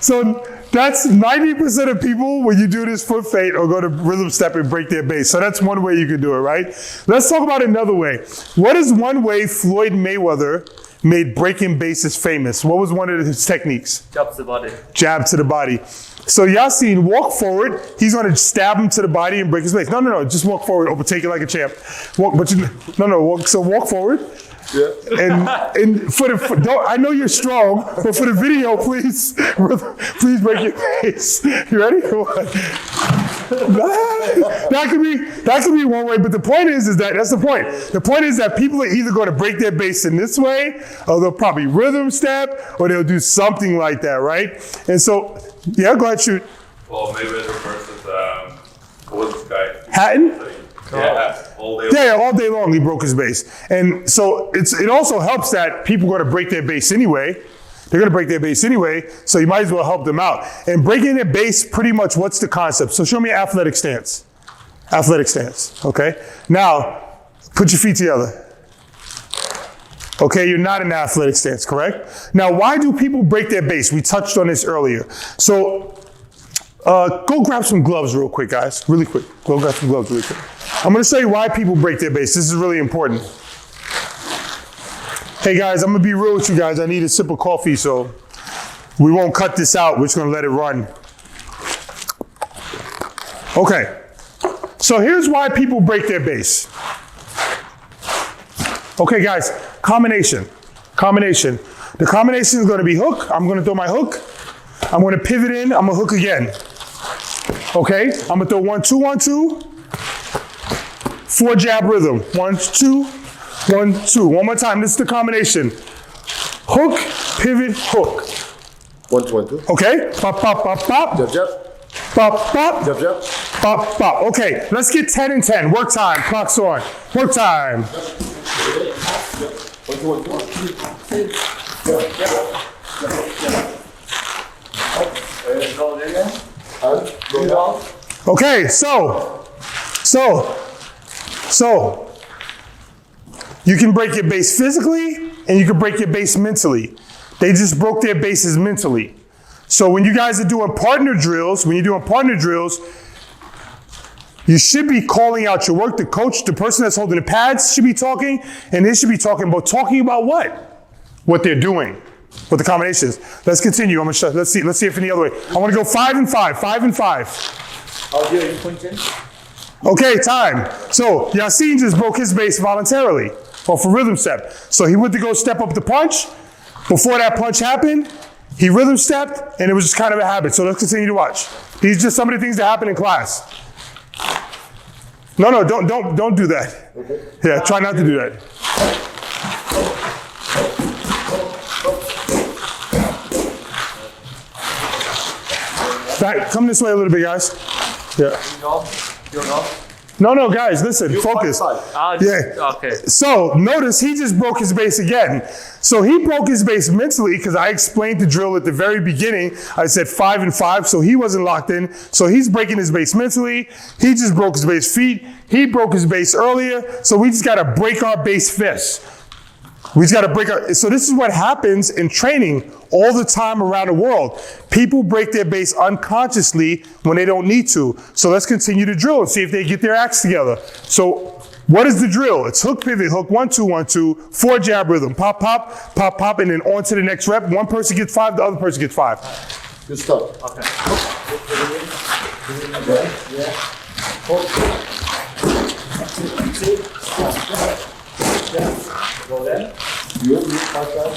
so that's 90% of people, when you do this foot feint or go to rhythm step and break their base. So that's one way you can do it, right? Let's talk about another way. What is one way Floyd Mayweather made breaking bases famous? What was one of his techniques? Jab to the body. Jab to the body. So Yasin, walk forward. He's going to stab him to the body and break his base. No. Just walk forward. Overtake it like a champ. So walk forward. Yeah. And for the, I know you're strong, but for the video, please break your face. You ready? Come on. That could be one way, but the point is that's the point. The point is that people are either going to break their base in this way, or they'll probably rhythm step, or they'll do something like that, right? And so, yeah, go ahead, shoot. Well, Mayweather versus what was this guy? Hatton? Yeah, all day. Yeah, all day long he broke his base. And so it also helps that people are going to break their base anyway. They're going to break their base anyway, so you might as well help them out. And breaking their base, pretty much, what's the concept? So show me an athletic stance. Athletic stance, okay? Now, put your feet together. Okay, you're not in an athletic stance, correct? Now, why do people break their base? We touched on this earlier. So go grab some gloves real quick, guys. Really quick. Go grab some gloves really quick. I'm going to show you why people break their base. This is really important. Hey, guys, I'm going to be real with you guys. I need a sip of coffee, so we won't cut this out. We're just going to let it run. Okay. So here's why people break their base. Okay, guys, combination. The combination is going to be hook. I'm going to throw my hook. I'm going to pivot in. I'm going to hook again. Okay, I'm going to throw 1, 2, 1, 2. 4 jab rhythm. 1, 2, 1, 2. One more time. This is the combination. Hook, pivot, hook. 1, 2, 1, 2. Okay. Pop, pop, pop, pop. Jab, jab. Pop, pop. Jab, jab. Pop, pop. Okay, let's get 10 and 10. Work time. Clock's on. Work time. 1, 2, 1, 2. Okay, so you can break your base physically and you can break your base mentally. They just broke their bases mentally. So when you guys are doing partner drills, you should be calling out your work. The coach, the person that's holding the pads should be talking, and they should be talking about what? What they're doing. What the combinations. Let's continue. I'm gonna show. Let's see if any other way. I want to go 5 and 5. 5 and 5. Okay, time. So Yasin just broke his base voluntarily, or for rhythm step. So he went to go step up the punch. Before that punch happened, he rhythm stepped, and it was just kind of a habit. So let's continue to watch. These are just some of the things that happen in class. No, don't do that. Okay. Yeah, try not to do that. Back, come this way a little bit, guys. Yeah. No, guys, listen, focus. Yeah. Okay. So notice he just broke his base again. So he broke his base mentally because I explained the drill at the very beginning. I said 5 and 5, so he wasn't locked in. So he's breaking his base mentally. He just broke his base feet. He broke his base earlier. So we just got to break our base fists. We just got to break our, so this is what happens in training all the time around the world. People break their base unconsciously when they don't need to. So let's continue to drill and see if they get their acts together. So what is the drill? It's hook, pivot, hook, 1, 2, 1, 2, 4 jab rhythm. Pop, pop, pop, pop, and then on to the next rep. One person gets 5, the other person gets 5. Good stuff. Okay. Go there. You pass out.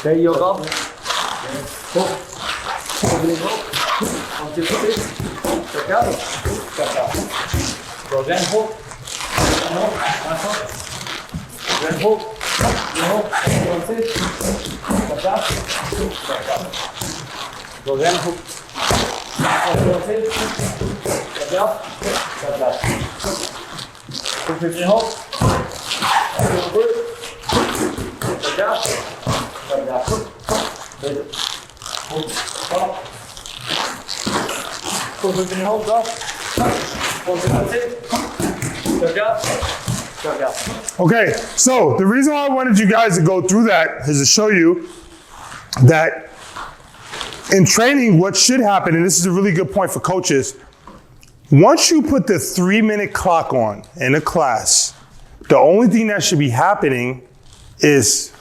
There you go. Hook. On to six. Check out. Check out. Go then hook. No. That's hook. Then hook. No. On six. Check out. Check out. Go then hook. On six. Check out. Check out. Hook 15 hook. Check out. Check out. Okay, so the reason why I wanted you guys to go through that is to show you that in training, what should happen, and this is a really good point for coaches, once you put the 3-minute clock on in a class, the only thing that should be happening is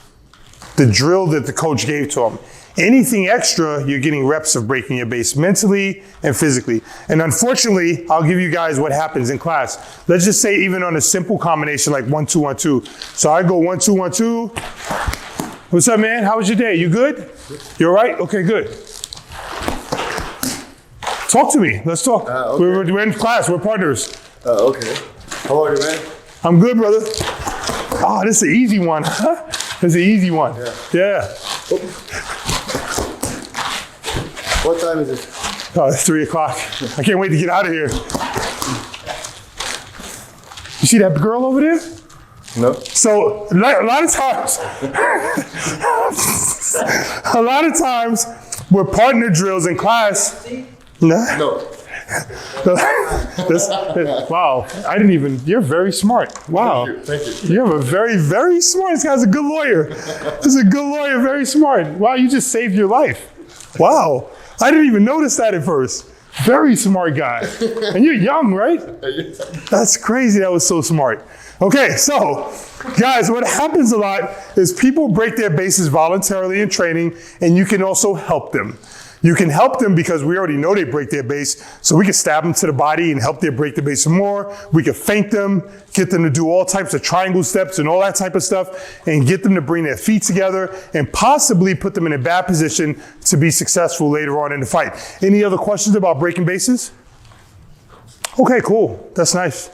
the drill that the coach gave to them. Anything extra, you're getting reps of breaking your base mentally and physically. And unfortunately, I'll give you guys what happens in class. Let's just say even on a simple combination like 1, 2, 1, 2. So I go 1, 2, 1, 2. What's up, man? How was your day? You good? You all right? Okay, good. Talk to me. Let's talk. Okay. We're in class. We're partners. Okay. How are you, man? I'm good, brother. Ah, this is an easy one. This is an easy one. Yeah. What time is it? Oh, it's 3 o'clock. I can't wait to get out of here. You see that girl over there? No. So a lot of times with partner drills in class. No. Wow, I didn't even, you're very smart. Wow. Thank you. You have a very, very smart, this guy's a good lawyer. This is a good lawyer, very smart. Wow, you just saved your life. Wow, I didn't even notice that at first. Very smart guy. And you're young, right? That's crazy, that was so smart. Okay, so guys, what happens a lot is people break their bases voluntarily in training, and you can also help them. You can help them because we already know they break their base, so we can stab them to the body and help them break the base some more. We can feint them, get them to do all types of triangle steps and all that type of stuff, and get them to bring their feet together and possibly put them in a bad position to be successful later on in the fight. Any other questions about breaking bases? Okay, cool. That's nice.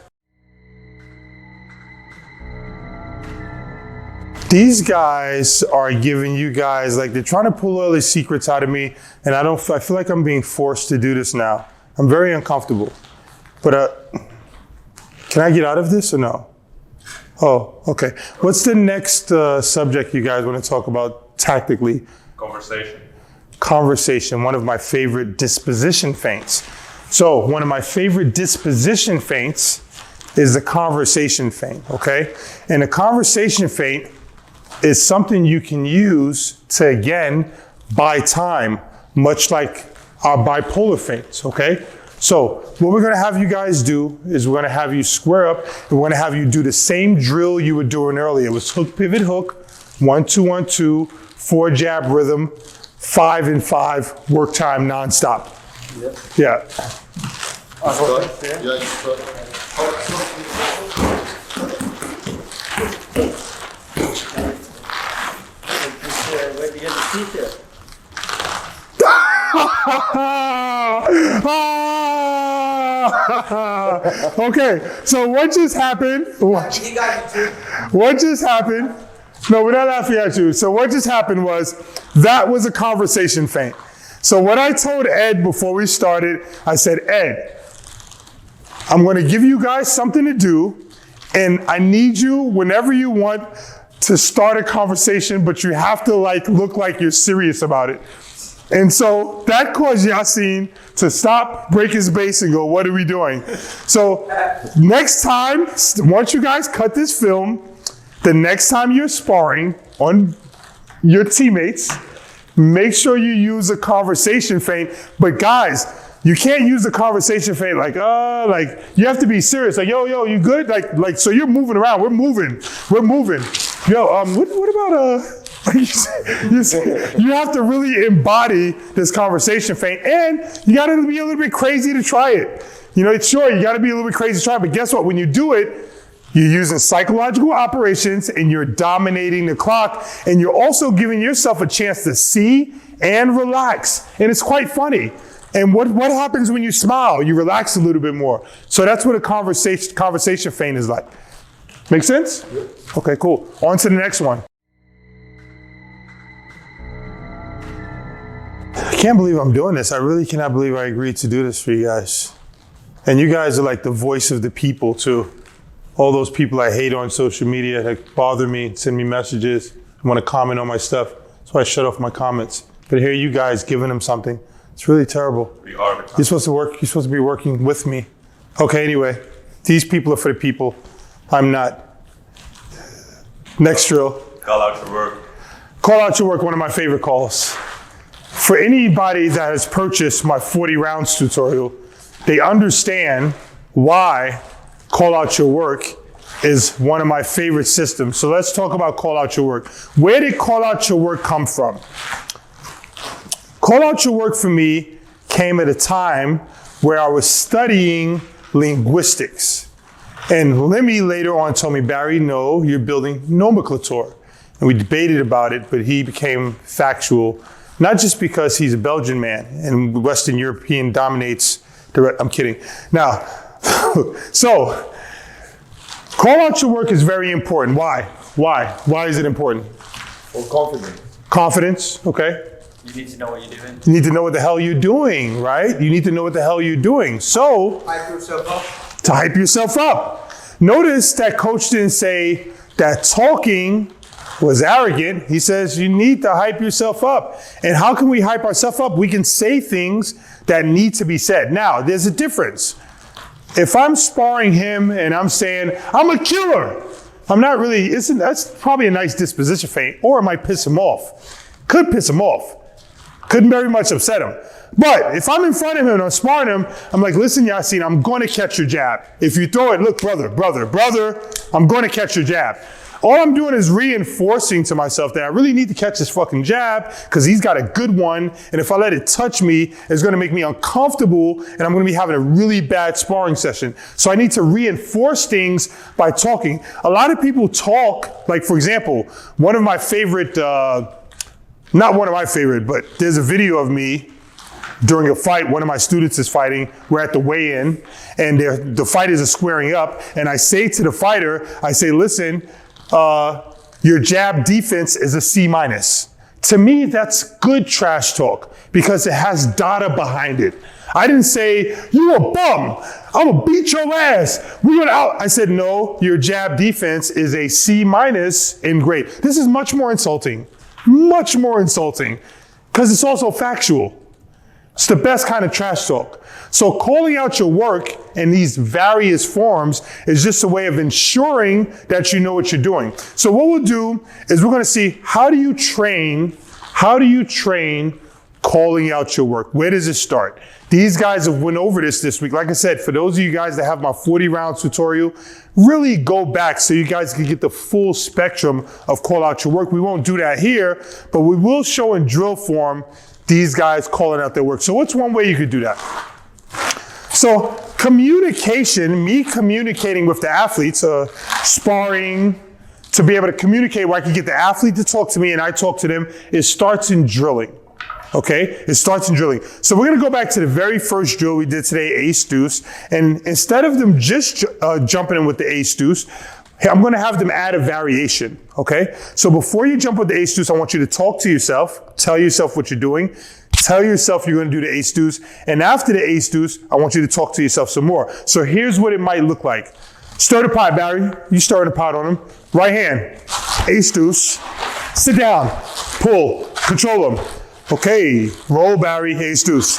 These guys are giving you guys, like, they're trying to pull all these secrets out of me, and I feel like I'm being forced to do this now. I'm very uncomfortable. But can I get out of this or no? Oh, okay. What's the next subject you guys want to talk about tactically? Conversation. Conversation, one of my favorite disposition feints. So one of my favorite disposition feints is the conversation feint, okay? And the conversation feint is something you can use to, again, buy time, much like our bipolar feints, okay? So what we're gonna have you guys do is we're gonna have you square up, and we're gonna have you do the same drill you were doing earlier. It was hook, pivot, hook, 1, 2, 1, 2, 4 jab rhythm, 5 and 5, work time nonstop. Yeah. Start. Yeah, you start. Where do you get the teacher? Okay, so what just happened? What just happened No, we're not laughing at you. So what just happened was, that was a conversation feint. So what I told Ed before we started, I said, Ed, I'm going to give you guys something to do, and I need you whenever you want to start a conversation, but you have to look like you're serious about it. And so that caused Yasin to stop, break his base, and go, what are we doing? So next time, once you guys cut this film, the next time you're sparring on your teammates, make sure you use a conversation feint. But guys, you can't use the conversation feint like you have to be serious. Like, yo, you good? Like, so you're moving around. We're moving. Yo, what about you have to really embody this conversation feint, and you got to be a little bit crazy to try it. You know, it's sure you got to be a little bit crazy to try it, but guess what? When you do it, you're using psychological operations and you're dominating the clock, and you're also giving yourself a chance to see and relax. And it's quite funny. And what happens when you smile? You relax a little bit more. So that's what a conversation feint is like. Make sense? Okay, cool. On to the next one. I can't believe I'm doing this. I really cannot believe I agreed to do this for you guys. And you guys are like the voice of the people too. All those people I hate on social media that bother me, send me messages, want to comment on my stuff. That's why I shut off my comments. But here you guys giving them something. It's really terrible. We are. You're supposed to be working with me. Okay, anyway, these people are for the people. I'm not. Next drill. Call out your work. Call out your work, one of my favorite calls. For anybody that has purchased my 40 rounds tutorial, they understand why call out your work is one of my favorite systems. So let's talk about call out your work. Where did call out your work come from? Call out your work for me came at a time where I was studying linguistics. And Lemmy later on told me, Barry, no, you're building nomenclature. And we debated about it, but he became factual, not just because he's a Belgian man and Western European dominates I'm kidding. Now, so call out your work is very important. Why? Why is it important? Or confidence. Confidence, okay. You need to know what you're doing. You need to know what the hell you're doing, right? You need to know what the hell you're doing. So, Hype yourself up. to hype yourself up. Notice that coach didn't say that talking was arrogant. He says you need to hype yourself up. And how can we hype ourselves up? We can say things that need to be said. Now, there's a difference. If I'm sparring him and I'm saying, I'm a killer, I'm not really, that's probably a nice disposition feint, or it might piss him off. Could piss him off. Could very much upset him. But if I'm in front of him and I'm sparring him, I'm like, listen, Yasin, I'm going to catch your jab. If you throw it, look, brother, I'm going to catch your jab. All I'm doing is reinforcing to myself that I really need to catch this fucking jab because he's got a good one. And if I let it touch me, it's going to make me uncomfortable and I'm going to be having a really bad sparring session. So I need to reinforce things by talking. A lot of people talk, like for example, one of my favorite, not one of my favorite, but there's a video of me during a fight. One of my students is fighting. We're at the weigh-in and the fighters are squaring up. And I say to the fighter, I say, listen, your jab defense is a C-. To me, that's good trash talk because it has data behind it. I didn't say, you a bum, I'm gonna beat your ass, we went out. I said, no, your jab defense is a C- in grade. This is much more insulting because it's also factual. It's the best kind of trash talk. So calling out your work in these various forms is just a way of ensuring that you know what you're doing. So what we'll do is we're going to see how do you train calling out your work? Where does it start? These guys have went over this week. Like I said, for those of you guys that have my 40 round tutorial, really go back so you guys can get the full spectrum of call out your work. We won't do that here, but we will show in drill form these guys calling out their work. So what's one way you could do that? So communication, me communicating with the athletes, sparring, to be able to communicate where I can get the athlete to talk to me and I talk to them, it starts in drilling. Okay, it starts in drilling. So we're gonna go back to the very first drill we did today, ace deuce. And instead of them just jumping in with the ace deuce, Hey, I'm gonna have them add a variation, okay? So before you jump with the ace deuce, I want you to talk to yourself, tell yourself what you're doing, tell yourself you're gonna do the ace deuce, and after the ace deuce, I want you to talk to yourself some more. So here's what it might look like. Stir the pot, Barry. You stir the pot on him. Right hand, ace deuce, sit down, pull, control him. Okay, roll, Barry, ace deuce.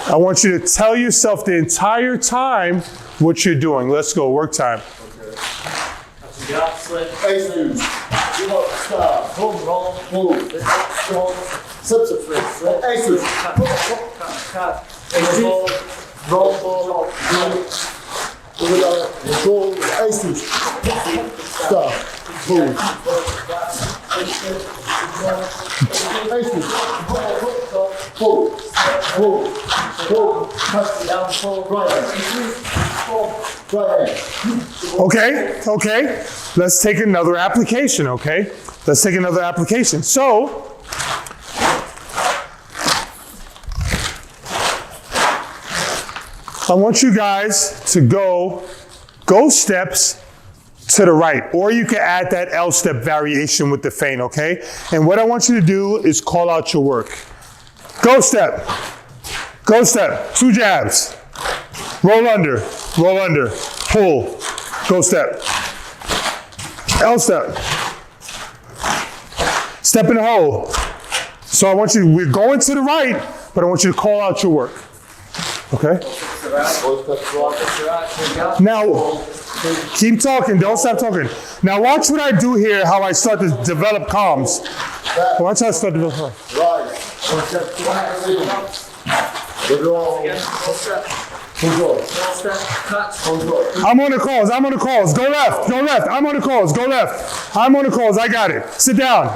I want you to tell yourself the entire time what you're doing. Let's go, work time. Ace deuce. You know, stop. Hold, roll, move. Roll. Substitute. Ace deuce. Ace deuce. Roll. Roll. Ace deuce. Stop. Move. Ace deuce. Hold. Hold. Touch down. Hold. Right hand. Right hand. Okay. Let's take another application, okay? Let's take another application. So, I want you guys to go steps to the right, or you can add that L step variation with the feint, okay? And what I want you to do is call out your work. Go step, 2 jabs, roll under, pull, go step, L step, step in the hole. So we're going to the right, but I want you to call out your work, okay? Now, keep talking, don't stop talking. Now watch what I do here, how I start to develop comms. Watch how I start to develop comms. Right. I'm on the calls, go left, I'm on the calls, go left. I'm on the calls, I got it. Sit down.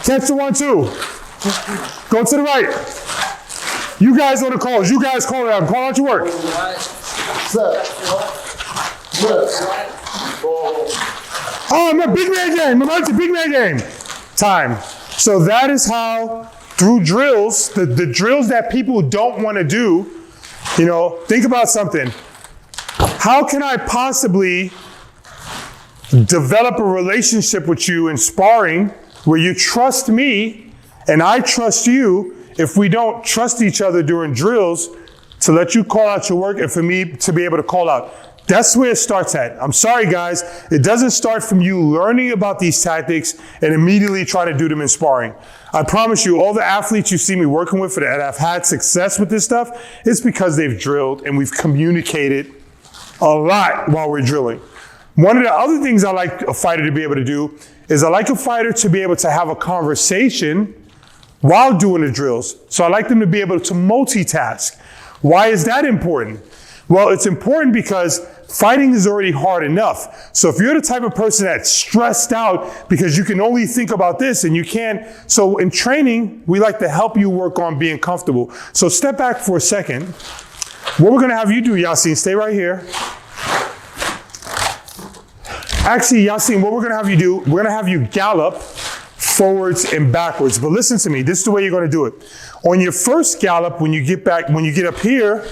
Catch the 1-2. Go to the right. You guys on the calls, you guys call it out, call out your work. Oh, I'm a big man game, I'm a big man game. Time. So that is how, through drills, the drills that people don't want to do, you know, think about something. How can I possibly develop a relationship with you in sparring where you trust me and I trust you if we don't trust each other during drills to let you call out your work and for me to be able to call out? That's where it starts at. I'm sorry, guys. It doesn't start from you learning about these tactics and immediately try to do them in sparring. I promise you, all the athletes you see me working with that have had success with this stuff, it's because they've drilled and we've communicated a lot while we're drilling. One of the other things I like a fighter to be able to do is I like a fighter to be able to have a conversation while doing the drills. So I like them to be able to multitask. Why is that important? Well, it's important because fighting is already hard enough. So if you're the type of person that's stressed out because you can only think about this and you can't, so in training, we like to help you work on being comfortable. So step back for a second. What we're gonna have you do, Yasin, stay right here. Actually, Yasin, what we're gonna have you do, we're gonna have you gallop forwards and backwards. But listen to me, this is the way you're gonna do it. On your first gallop, when you get up here,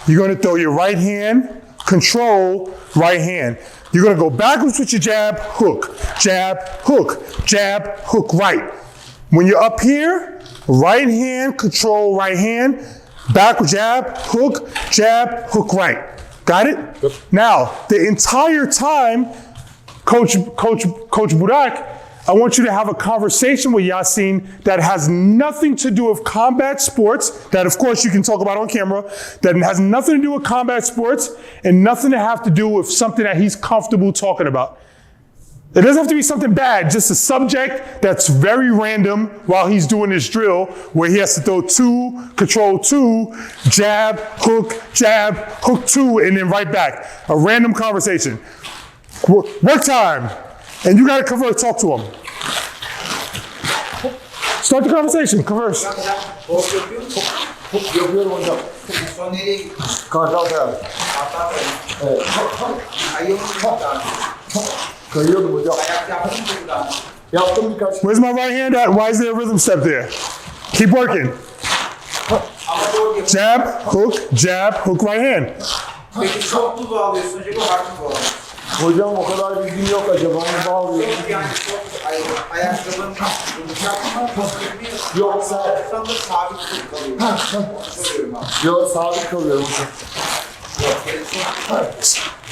you're gonna throw your right hand, control, right hand. You're gonna go backwards with your jab, hook, right. When you're up here, right hand, control, right hand, back jab, hook, right. Got it? Yep. Now, the entire time, Coach Burak, I want you to have a conversation with Yasin that has nothing to do with combat sports, that of course you can talk about on camera, that has nothing to do with combat sports and nothing to have to do with something that he's comfortable talking about. It doesn't have to be something bad, just a subject that's very random while he's doing this drill where he has to throw 2, control 2, jab, hook, 2, and then right back. A random conversation. Work time. And you gotta talk to him. Start the conversation, converse. Where's my right hand at? Why is there a rhythm step there? Keep working. Jab, hook, right hand. Peki çok mu bağlıyorsun acaba, hard mı bağlıyorsun? Hocam o kadar bilgim yok acaba onu bağlıyorum. Çok yani çok ayakkabının yumuşak mı? Yok Sen de sabit kalıyor. Soruyorum abi. Yok sabit kalıyorum hocam.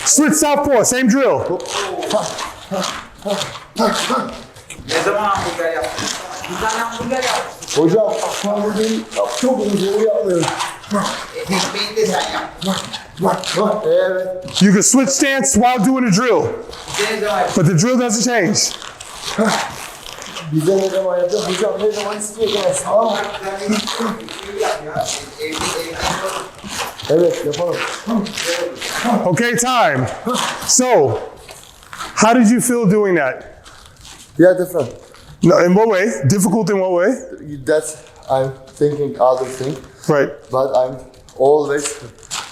Switch southpaw, same drill. Ne zaman hamburger yaptın? Bir tane hamburger yaptın. Hocam hamburgeri çok uzun yapmıyorum. Ekmeğini de sen yap. Evet. You can switch stance while doing the drill, Ne zaman yaptın? but the drill doesn't change. Bize ne zaman yapacağız? Hocam ne zaman istiyorsanız. Tamam. Yap ya. Evde Evet yapalım. Okay, time. So, how did you feel doing that? Yeah, different. No, in what way? Difficult in what way? That's I'm thinking other thing, Right. but I'm always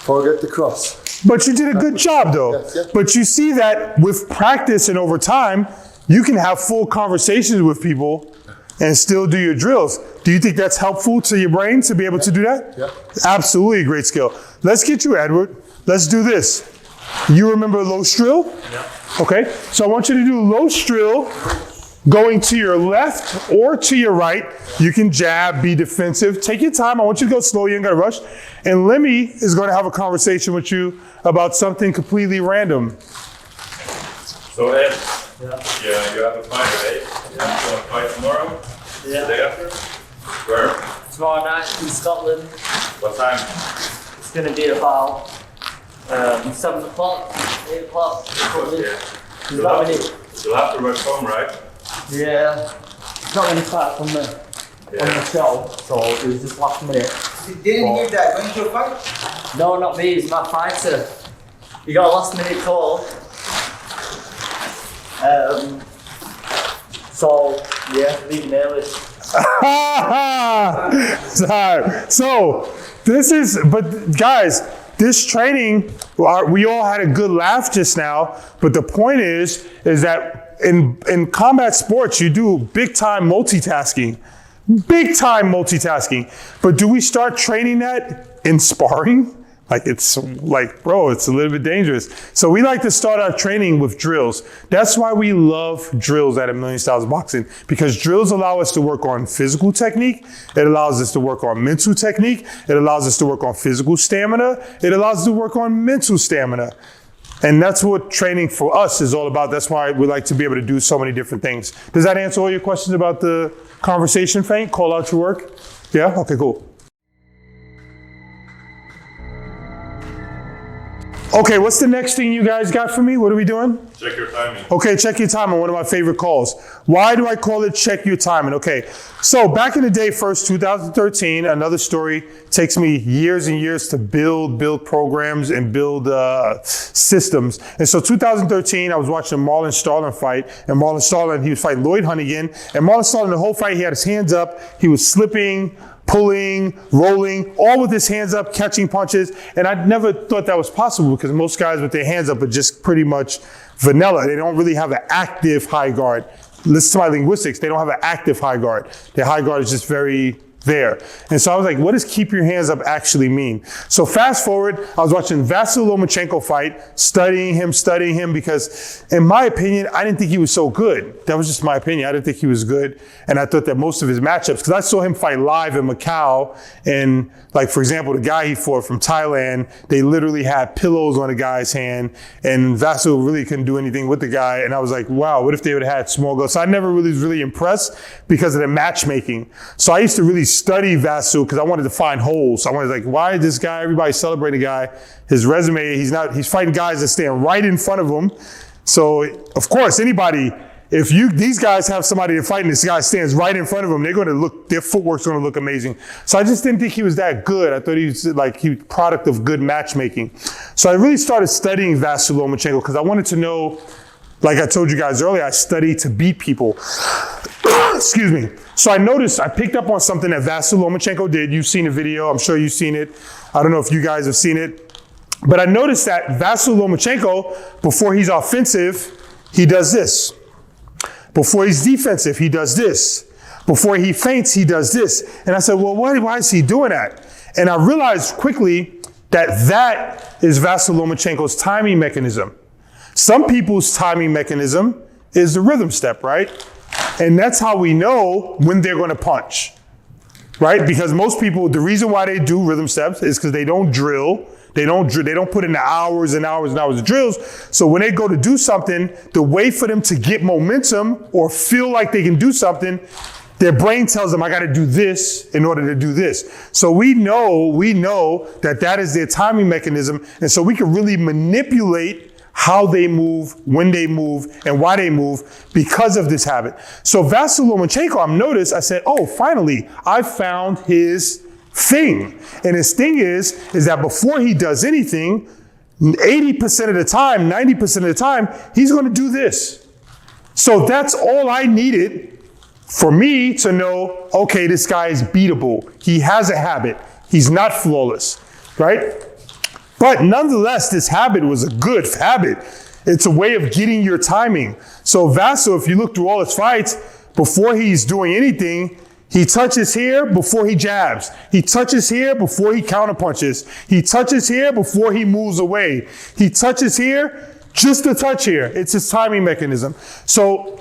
forget the cross. But you did a good job though. Yes, yes. But you see that with practice and over time, you can have full conversations with people and still do your drills. Do you think that's helpful to your brain to be able to do that? Yeah. Absolutely a great skill. Let's get you, Edward. Let's do this. You remember low drill? Yeah. Okay, so I want you to do low drill going to your left or to your right. You can jab, be defensive. Take your time. I want you to go slow. You ain't gotta rush. And Lemmy is gonna have a conversation with you about something completely random. So Ed, yeah, you have a fight, right? Yeah. You want to fight tomorrow? Yeah. The day after? Where? Tomorrow night in Scotland. What time? It's going to be about 7 o'clock, 8 o'clock. Yeah. There's not many. You'll have to rush home, right? Yeah. It's not many fights on the show, so it was just last minute. Didn't hear that. Going to a fight? No, not me. It's my fighter. You got a last minute call. So yeah, leaving early. So this is, but guys, this training, we all had a good laugh just now, but the point is that in combat sports, you do big time multitasking. Big time multitasking. But do we start training that in sparring? Like it's like, bro, it's a little bit dangerous. So we like to start our training with drills. That's why we love drills at A Million Styles of Boxing, because drills allow us to work on physical technique. It allows us to work on mental technique. It allows us to work on physical stamina. It allows us to work on mental stamina. And that's what training for us is all about. That's why we like to be able to do so many different things. Does that answer all your questions about the conversation, Frank? Call out your work? Yeah? Okay, cool. Okay, what's the next thing you guys got for me? What are we doing? Check your timing. Okay, check your timing, one of my favorite calls. Why do I call it check your timing? Okay, so back in the day, first 2013, another story, takes me years and years to build programs and build systems. And so 2013, I was watching Marlon Starlin fight, and Marlon Starlin, he was fighting Lloyd Hunnigan, and Marlon Starlin, the whole fight, he had his hands up, he was slipping, pulling, rolling, all with his hands up, catching punches. And I never thought that was possible because most guys with their hands up are just pretty much vanilla. They don't really have an active high guard. Listen to my linguistics, they don't have an active high guard. Their high guard is just very there. And so I was like, what does keep your hands up actually mean? So fast forward, I was watching Vasyl Lomachenko fight, studying him because in my opinion, I didn't think he was so good. That was just my opinion. I didn't think he was good. And I thought that most of his matchups, because I saw him fight live in Macau, and like, for example, the guy he fought from Thailand, they literally had pillows on the guy's hand, and Vasyl really couldn't do anything with the guy. And I was like, wow, what if they would have had small gloves? So I never really was really impressed because of the matchmaking. So I used to really study Vasyl because I wanted to find holes. I wanted, like, why is this guy, everybody celebrating the guy, his resume, he's fighting guys that stand right in front of him. So of course, anybody, if these guys have somebody to fight and this guy stands right in front of them, they're going to look, their footwork's going to look amazing. So I just didn't think he was that good. I thought he was product of good matchmaking. So I really started studying Vasyl Lomachenko because I wanted to know, like I told you guys earlier, I study to beat people. Excuse me. So I picked up on something that Vasyl Lomachenko did. You've seen the video. I'm sure you've seen it. I don't know if you guys have seen it. But I noticed that Vasyl Lomachenko, before he's offensive, he does this. Before he's defensive, he does this. Before he feints, he does this. And I said, well, why is he doing that? And I realized quickly that is Vasyl Lomachenko's timing mechanism. Some people's timing mechanism is the rhythm step, right? And that's how we know when they're going to punch, right? Because most people, the reason why they do rhythm steps is because they don't drill. They don't put in the hours and hours and hours of drills. So when they go to do something, the way for them to get momentum or feel like they can do something, their brain tells them, I got to do this in order to do this. So we know that is their timing mechanism. And so we can really manipulate how they move, when they move, and why they move because of this habit. So Vasyl Lomachenko, I've noticed, I said, oh, finally, I found his thing. And his thing is that before he does anything, 80% of the time, 90% of the time, he's going to do this. So that's all I needed for me to know, okay, this guy is beatable. He has a habit. He's not flawless, right? But nonetheless, this habit was a good habit. It's a way of getting your timing. So Vasyl, if you look through all his fights, before he's doing anything, he touches here before he jabs. He touches here before he counterpunches. He touches here before he moves away. He touches here just to touch here. It's his timing mechanism. So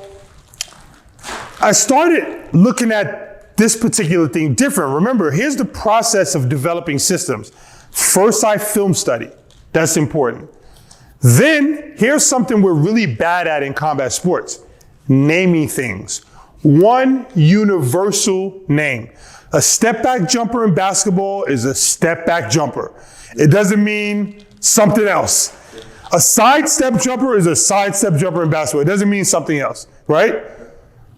I started looking at this particular thing different. Remember, here's the process of developing systems. First, I film study. That's important. Then, here's something we're really bad at in combat sports. Naming things. One universal name. A step back jumper in basketball is a step back jumper. It doesn't mean something else. A sidestep jumper is a sidestep jumper in basketball. It doesn't mean something else, right?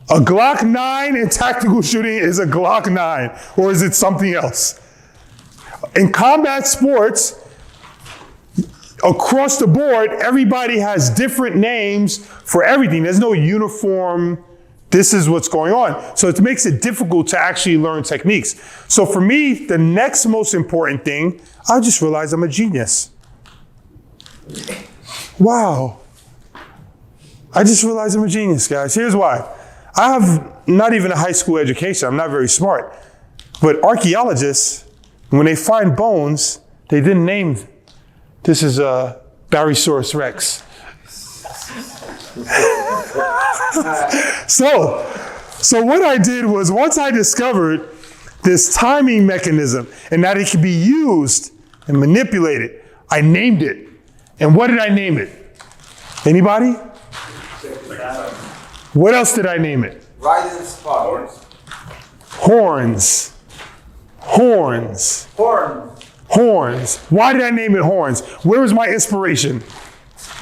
A Glock 9 in tactical shooting is a Glock 9, or is it something else? In combat sports, across the board, everybody has different names for everything. There's no uniform, this is what's going on. So it makes it difficult to actually learn techniques. So for me, the next most important thing, I just realized I'm a genius. Wow. I just realized I'm a genius, guys. Here's why. I have not even a high school education. I'm not very smart. But archaeologists, when they find bones, they didn't name, this is a Barrysaurus Rex. So what I did was, once I discovered this timing mechanism and that it could be used and manipulated, I named it. And what did I name it? Anybody? What else did I name it? Rising spot. Horns. Horns. Horn. Horns. Why did I name it horns? Where was my inspiration?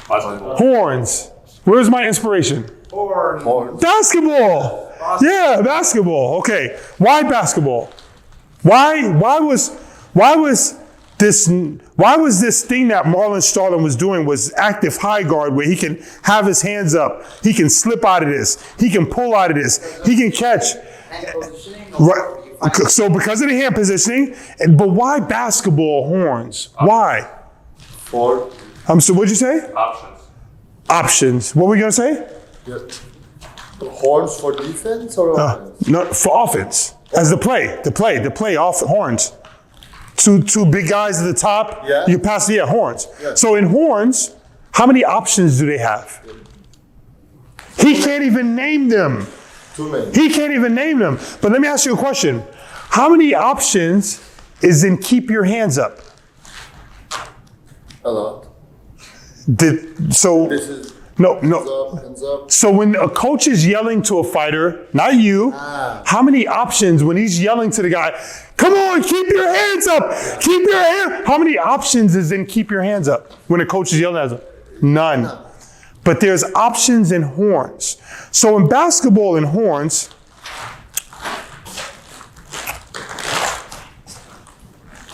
Horns. Where was my inspiration? Horn. Basketball. Yeah, basketball. Okay. Why basketball? Why was this thing that Marlon Starlin was doing was active high guard, where he can have his hands up, he can slip out of this, he can pull out of this, he can catch. Right. So because of the hand positioning, but why basketball horns? Why? For So what'd you say? Options. What were we gonna say? yeah. Horns for defense or offense? No, for offense. As the play off horns. Two big guys at the top. Yeah. You pass horns. Yeah. So in horns, how many options do they have? He can't even name them. Too many. He can't even name them. But let me ask you a question. How many options is in keep your hands up? A lot. This is No. hands up. So when a coach is yelling to a fighter, not you, how many options when he's yelling to the guy, come on, keep your hands up, keep your hand. How many options is in keep your hands up when a coach is yelling at him? None. But there's options in horns. So in basketball in horns,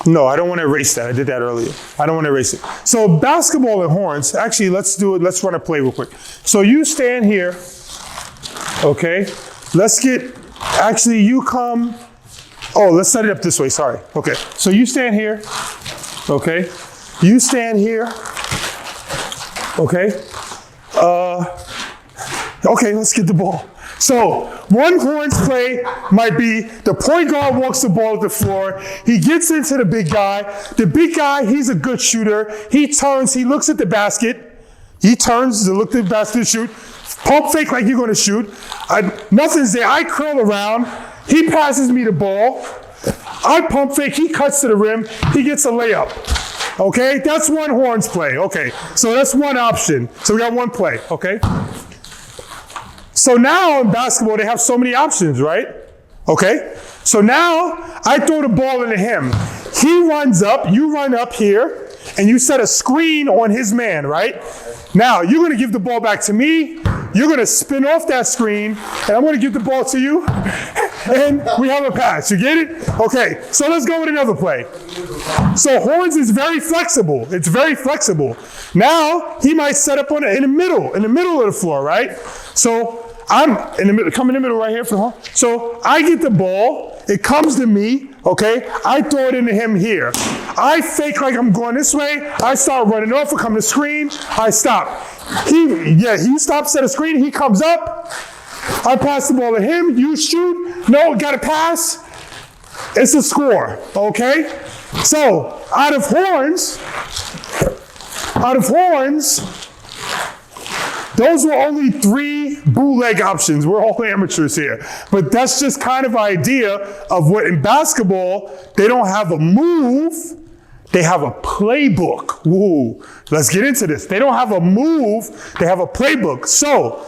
no, I don't want to erase that. I did that earlier. I don't want to erase it. So basketball in horns, actually, let's do it. Let's run a play real quick. So you stand here, okay? You come, let's set it up this way, sorry. Okay, so you stand here, okay? You stand here, okay? Okay, let's get the ball. So one horns play might be the point guard walks the ball at the floor. He gets into the big guy. The big guy, he's a good shooter. He turns, he looks at the basket. He turns to look at the basket to shoot. Pump fake like you're going to shoot. Nothing's there. I curl around. He passes me the ball. I pump fake. He cuts to the rim. He gets a layup. Okay? That's one horns play. Okay. So that's one option. So we got one play. Okay? So now in basketball, they have so many options, right? Okay? So now I throw the ball into him. He runs up. You run up here. And you set a screen on his man, right? Now, you're going to give the ball back to me. You're going to spin off that screen. And I'm going to give the ball to you. And we have a pass. You get it? Okay, so let's go with another play. So horns is very flexible. It's very flexible. Now, he might set up in the middle of the floor, right? So I'm in the middle, come in the middle right here for the horn. So I get the ball. It comes to me, okay? I throw it into him here. I fake like I'm going this way. I start running off. I come to the screen. I stop. He stops at a screen. He comes up. I pass the ball to him. You shoot. No, got to pass. It's a score, okay? So out of horns, those were only 3 bootleg options. We're all amateurs here. But that's just kind of an idea of what in basketball, they don't have a move, they have a playbook. Ooh, let's get into this. They don't have a move, they have a playbook. So,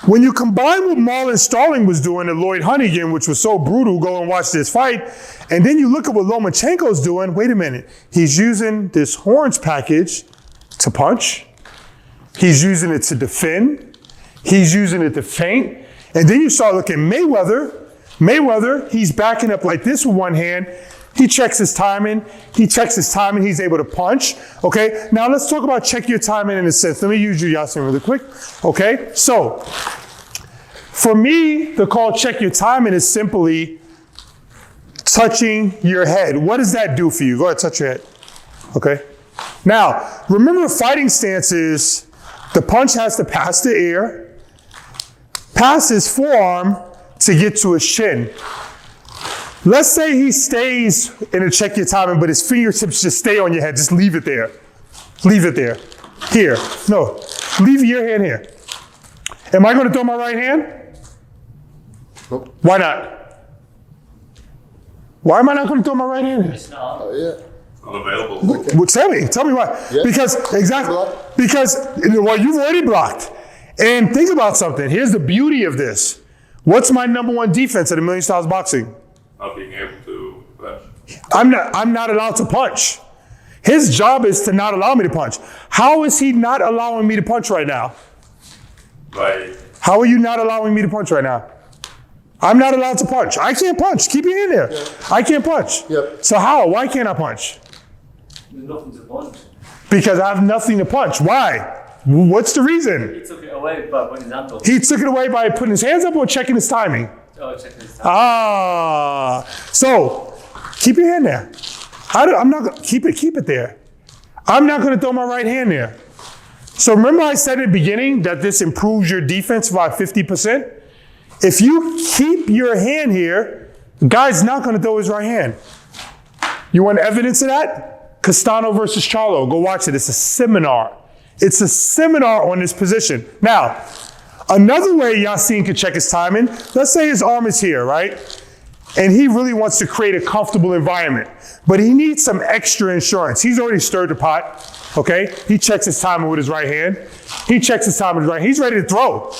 when you combine what Marlon Starling was doing to Lloyd Hunnigan, which was so brutal, go and watch this fight, and then you look at what Lomachenko's doing, wait a minute, he's using this horns package to punch. He's using it to defend. He's using it to feint. And then you start looking at Mayweather. Mayweather, he's backing up like this with one hand. He checks his timing. He's able to punch. Okay, now let's talk about check your timing in a sense. Let me use you, Yasin, really quick. Okay, so for me, the call check your timing is simply touching your head. What does that do for you? Go ahead, touch your head. Okay. Now, remember fighting stances. The punch has to pass the air, pass his forearm to get to his shin. Let's say he stays in a check your timing, but his fingertips just stay on your head. Just leave it there. Leave it there. Here. No. Leave your hand here. Am I going to throw my right hand? Nope. Why not? Why am I not going to throw my right hand here? Yeah. Unavailable. Well, tell me why. Yeah. Because you've already blocked. And think about something. Here's the beauty of this. What's my number one defense at $1 Million Styles Boxing? Not being able to punch. I'm not allowed to punch. His job is to not allow me to punch. How is he not allowing me to punch right now? Right. How are you not allowing me to punch right now? I'm not allowed to punch. I can't punch. Keep your hand there. Yeah. I can't punch. Yep. So how? Why can't I punch? There's nothing to punch. Because I have nothing to punch. Why? What's the reason? He took it away by putting his hand up. He took it away by putting his hands up or checking his timing? Oh, check his time. So keep your hand there. I'm not gonna keep it there. I'm not going to throw my right hand there. So remember I said at the beginning that this improves your defense by 50%? If you keep your hand here, the guy's not going to throw his right hand. You want evidence of that? Castano versus Charlo. Go watch it. It's a seminar. It's a seminar on this position. Now, another way Yasin could check his timing, let's say his arm is here, right? And he really wants to create a comfortable environment, but he needs some extra insurance. He's already stirred the pot, okay? He checks his timing with his right hand. He checks his timing with his right hand. He's ready to throw,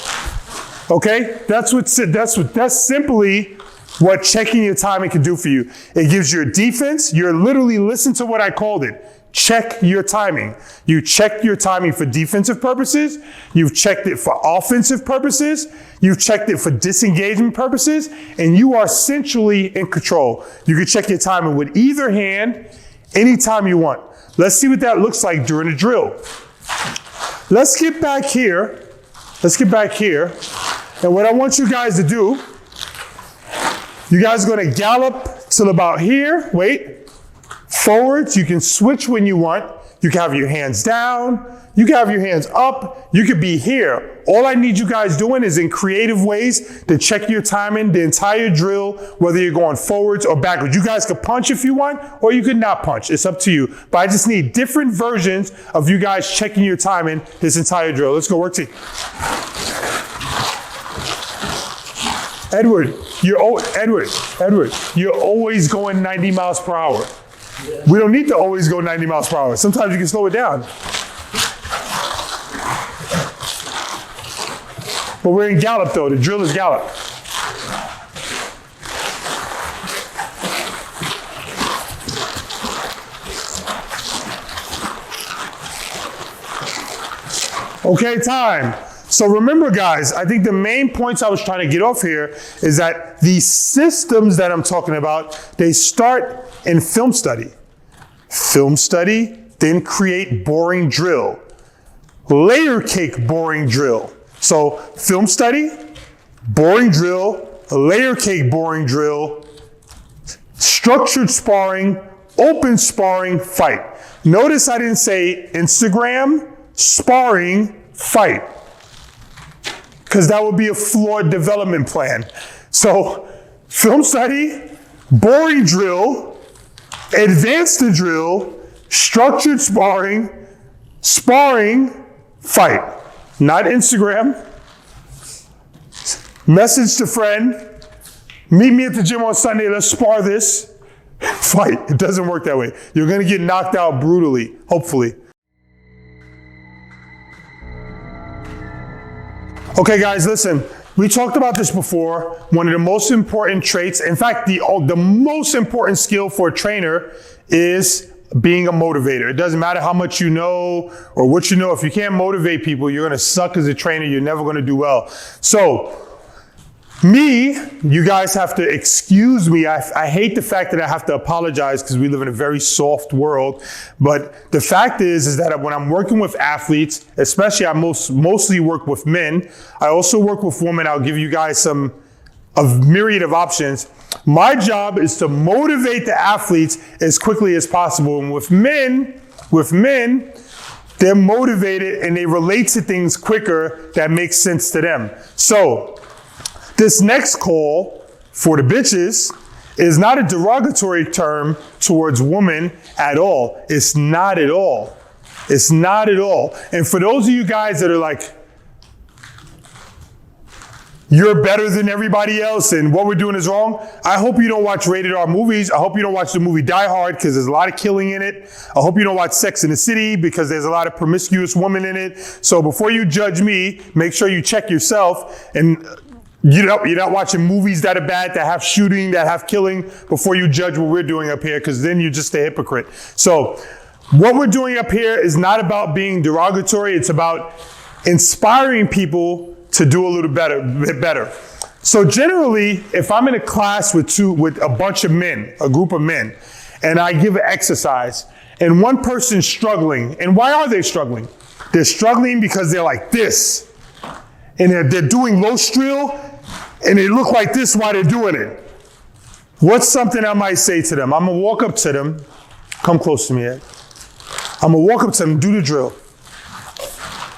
okay? That's simply what checking your timing can do for you. It gives you a defense. You're literally, listen to what I called it. Check your timing. You checked your timing for defensive purposes. You've checked it for offensive purposes. You've checked it for disengagement purposes. And you are essentially in control. You can check your timing with either hand anytime you want. Let's see what that looks like during the drill. Let's get back here. And what I want you guys to do, you guys are going to gallop till about here. Wait. Forwards, you can switch when you want. You can have your hands down. You can have your hands up. You could be here All I need you guys doing is in creative ways to check your timing, the entire drill, whether you're going forwards or backwards. You guys could punch if you want, or you could not punch. It's up to you. But I just need different versions of you guys checking your timing this entire drill. Let's go, work team. Edward, you're always going 90 miles per hour. We don't need to always go 90 miles per hour. Sometimes you can slow it down. But we're in gallop though. The drill is gallop. Okay, time. So remember guys, I think the main points I was trying to get off here is that these systems that I'm talking about, they start in film study. Film study, then create boring drill. Layer cake boring drill. So film study, boring drill, layer cake boring drill, structured sparring, open sparring, fight. Notice I didn't say Instagram, sparring, fight. Because that would be a flawed development plan. So film study, boring drill, advance the drill, structured sparring, sparring, fight. Not Instagram. Message to friend. Meet me at the gym on Sunday. Let's spar this. Fight. It doesn't work that way. You're going to get knocked out brutally, hopefully. Okay, guys, listen. We talked about this before. One of the most important traits, in fact, the most important skill for a trainer is being a motivator. It doesn't matter how much you know or what you know. If you can't motivate people, you're going to suck as a trainer. You're never going to do well. So, you guys have to excuse me. I hate the fact that I have to apologize because we live in a very soft world. But the fact is that when I'm working with athletes, especially I mostly work with men. I also work with women. I'll give you guys a myriad of options. My job is to motivate the athletes as quickly as possible. And with men, they're motivated and they relate to things quicker that makes sense to them. So, this next call for the bitches is not a derogatory term towards women at all. It's not at all. It's not at all. And for those of you guys that are like, you're better than everybody else and what we're doing is wrong, I hope you don't watch rated R movies. I hope you don't watch the movie Die Hard because there's a lot of killing in it. I hope you don't watch Sex and the City because there's a lot of promiscuous women in it. So before you judge me, make sure you check yourself and you're not watching movies that are bad, that have shooting, that have killing before you judge what we're doing up here, because then you're just a hypocrite. So what we're doing up here is not about being derogatory. It's about inspiring people to do a little bit better. So generally, if I'm in a class with a bunch of men, a group of men, and I give an exercise, and one person's struggling, and why are they struggling? They're struggling because they're like this, and they're doing low drill, and they look like this while they're doing it. What's something I might say to them? I'm gonna walk up to them. Come close to me, Ed. I'm gonna walk up to them, do the drill.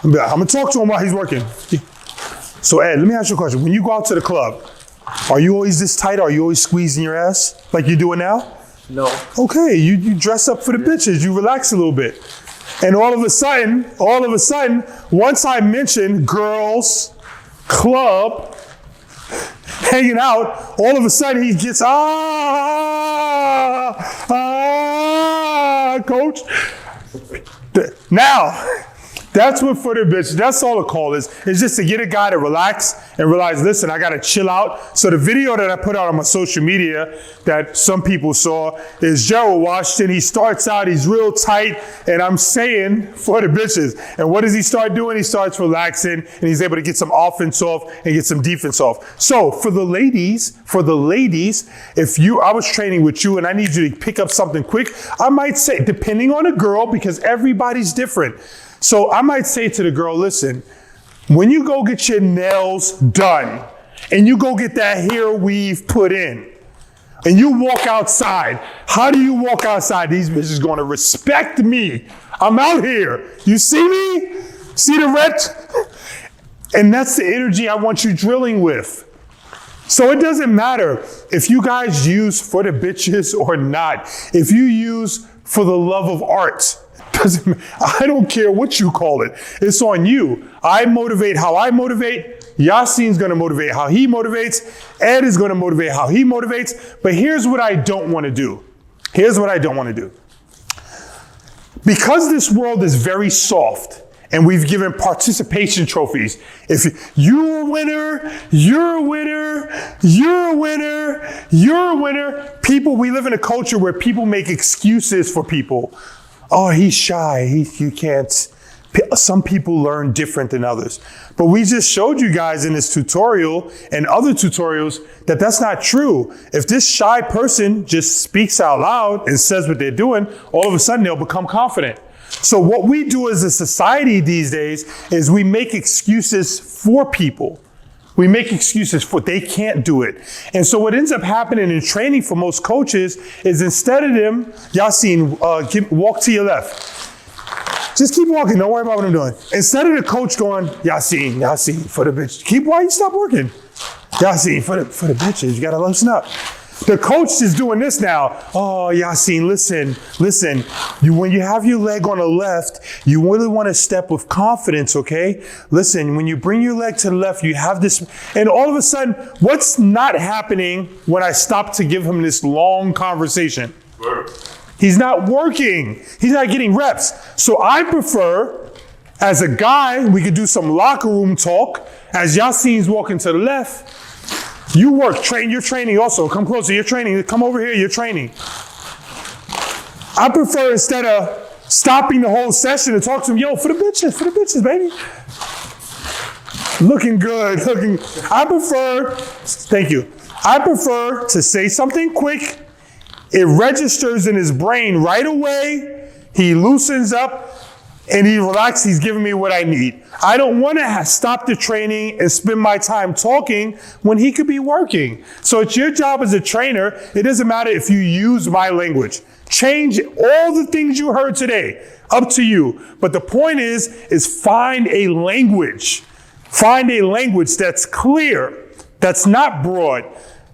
I'm gonna talk to him while he's working. So Ed, let me ask you a question. When you go out to the club, are you always this tight? Are you always squeezing your ass like you're doing now? No. Okay, you dress up for the bitches. You relax a little bit. And all of a sudden, once I mention girls, club, hanging out, all of a sudden he gets, coach. Now, that's what for the bitch, that's all the call is. It's just to get a guy to relax and realize, listen, I gotta chill out. So the video that I put out on my social media that some people saw is Gerald Washington. He starts out, he's real tight, and I'm saying for the bitches. And what does he start doing? He starts relaxing and he's able to get some offense off and get some defense off. So for the ladies, if I was training with you and I need you to pick up something quick, I might say, depending on a girl, because everybody's different. So I might say to the girl, listen, when you go get your nails done and you go get that hair weave put in and you walk outside, how do you walk outside? These bitches going to respect me. I'm out here. You see me? See the red? And that's the energy I want you drilling with. So it doesn't matter if you guys use for the bitches or not. If you use for the love of art, I don't care what you call it. It's on you. I motivate how I motivate. Yassine's gonna motivate how he motivates. Ed is gonna motivate how he motivates. But here's what I don't wanna do. Here's what I don't wanna do. Because this world is very soft, and we've given participation trophies. If you're a winner, you're a winner, you're a winner, you're a winner. People, we live in a culture where people make excuses for people. Oh, he's shy, you can't. Some people learn different than others. But we just showed you guys in this tutorial and other tutorials that that's not true. If this shy person just speaks out loud and says what they're doing, all of a sudden they'll become confident. So what we do as a society these days is we make excuses for people. We make excuses for they can't do it. And so what ends up happening in training for most coaches is instead of them, Yassine, walk to your left. Just keep walking, don't worry about what I'm doing. Instead of the coach going, Yassine, for the bitch. Why you stop working? Yassine, for the bitches, you gotta loosen up. The coach is doing this now. Oh, Yassine, listen. When you have your leg on the left, you really want to step with confidence, okay? Listen, when you bring your leg to the left, you have this, and all of a sudden, what's not happening when I stop to give him this long conversation? He's not working. He's not getting reps. So I prefer, as a guy, we could do some locker room talk. As Yassine's walking to the left, you work, you're training also. Come closer, you're training. Come over here, you're training. I prefer instead of stopping the whole session to talk to him, yo, for the bitches, baby. Looking good, thank you. I prefer to say something quick. It registers in his brain right away. He loosens up and he relaxes. He's giving me what I need. I don't want to stop the training and spend my time talking when he could be working. So it's your job as a trainer. It doesn't matter if you use my language. Change all the things you heard today. Up to you. But the point is find a language. Find a language that's clear, that's not broad,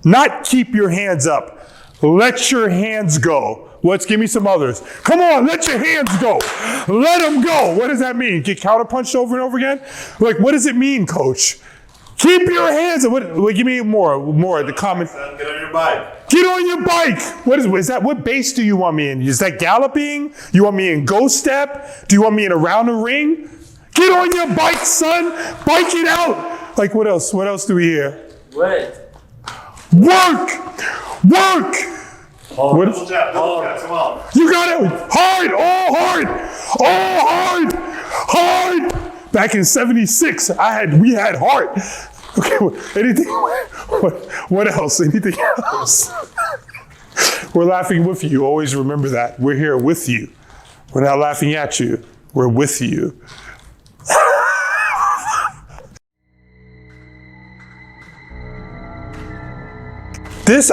not keep your hands up. Let your hands go. Give me some others. Come on, let your hands go. Let them go. What does that mean? Get counterpunched over and over again? What does it mean, coach? Keep your hands. Give me more. The comment. Get on your bike. Get on your bike. What is that? What base do you want me in? Is that galloping? You want me in ghost step? Do you want me in around the ring? Get on your bike, son. Bike it out. What else? What else do we hear? Wait. Work. Double jab, come on. You got it. Hard. Back in '76, we had heart. Okay, anything? What else? Anything else? We're laughing with you. Always remember that. We're here with you. We're not laughing at you. We're with you. This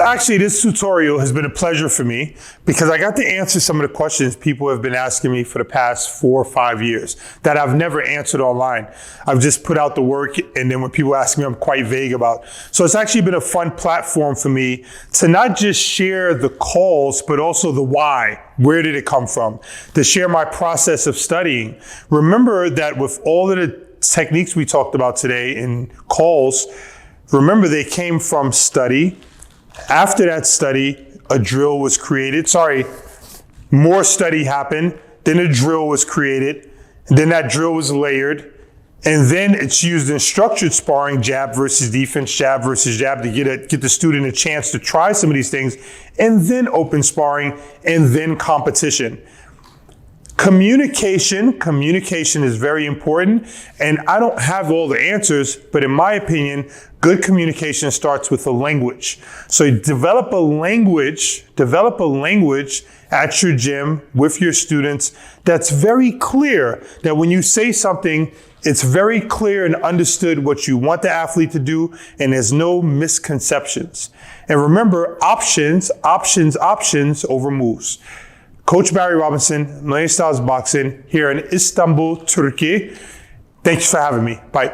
tutorial has been a pleasure for me because I got to answer some of the questions people have been asking me for the past 4 or 5 years that I've never answered online. I've just put out the work, and then when people ask me, I'm quite vague about. So it's actually been a fun platform for me to not just share the calls, but also the why. Where did it come from? To share my process of studying. Remember that with all of the techniques we talked about today in calls, remember they came from study. After that study, a drill was created. More study happened. Then a drill was created. And then that drill was layered. And then it's used in structured sparring, jab versus defense, jab versus jab, to get the student a chance to try some of these things. And then open sparring, and then competition. Communication is very important, and I don't have all the answers, but in my opinion, good communication starts with a language. So you develop a language at your gym with your students that's very clear, that when you say something, it's very clear and understood what you want the athlete to do, and there's no misconceptions. And remember, options over moves. Coach Barry Robinson, Million Styles Boxing, here in Istanbul, Turkey. Thanks for having me. Bye.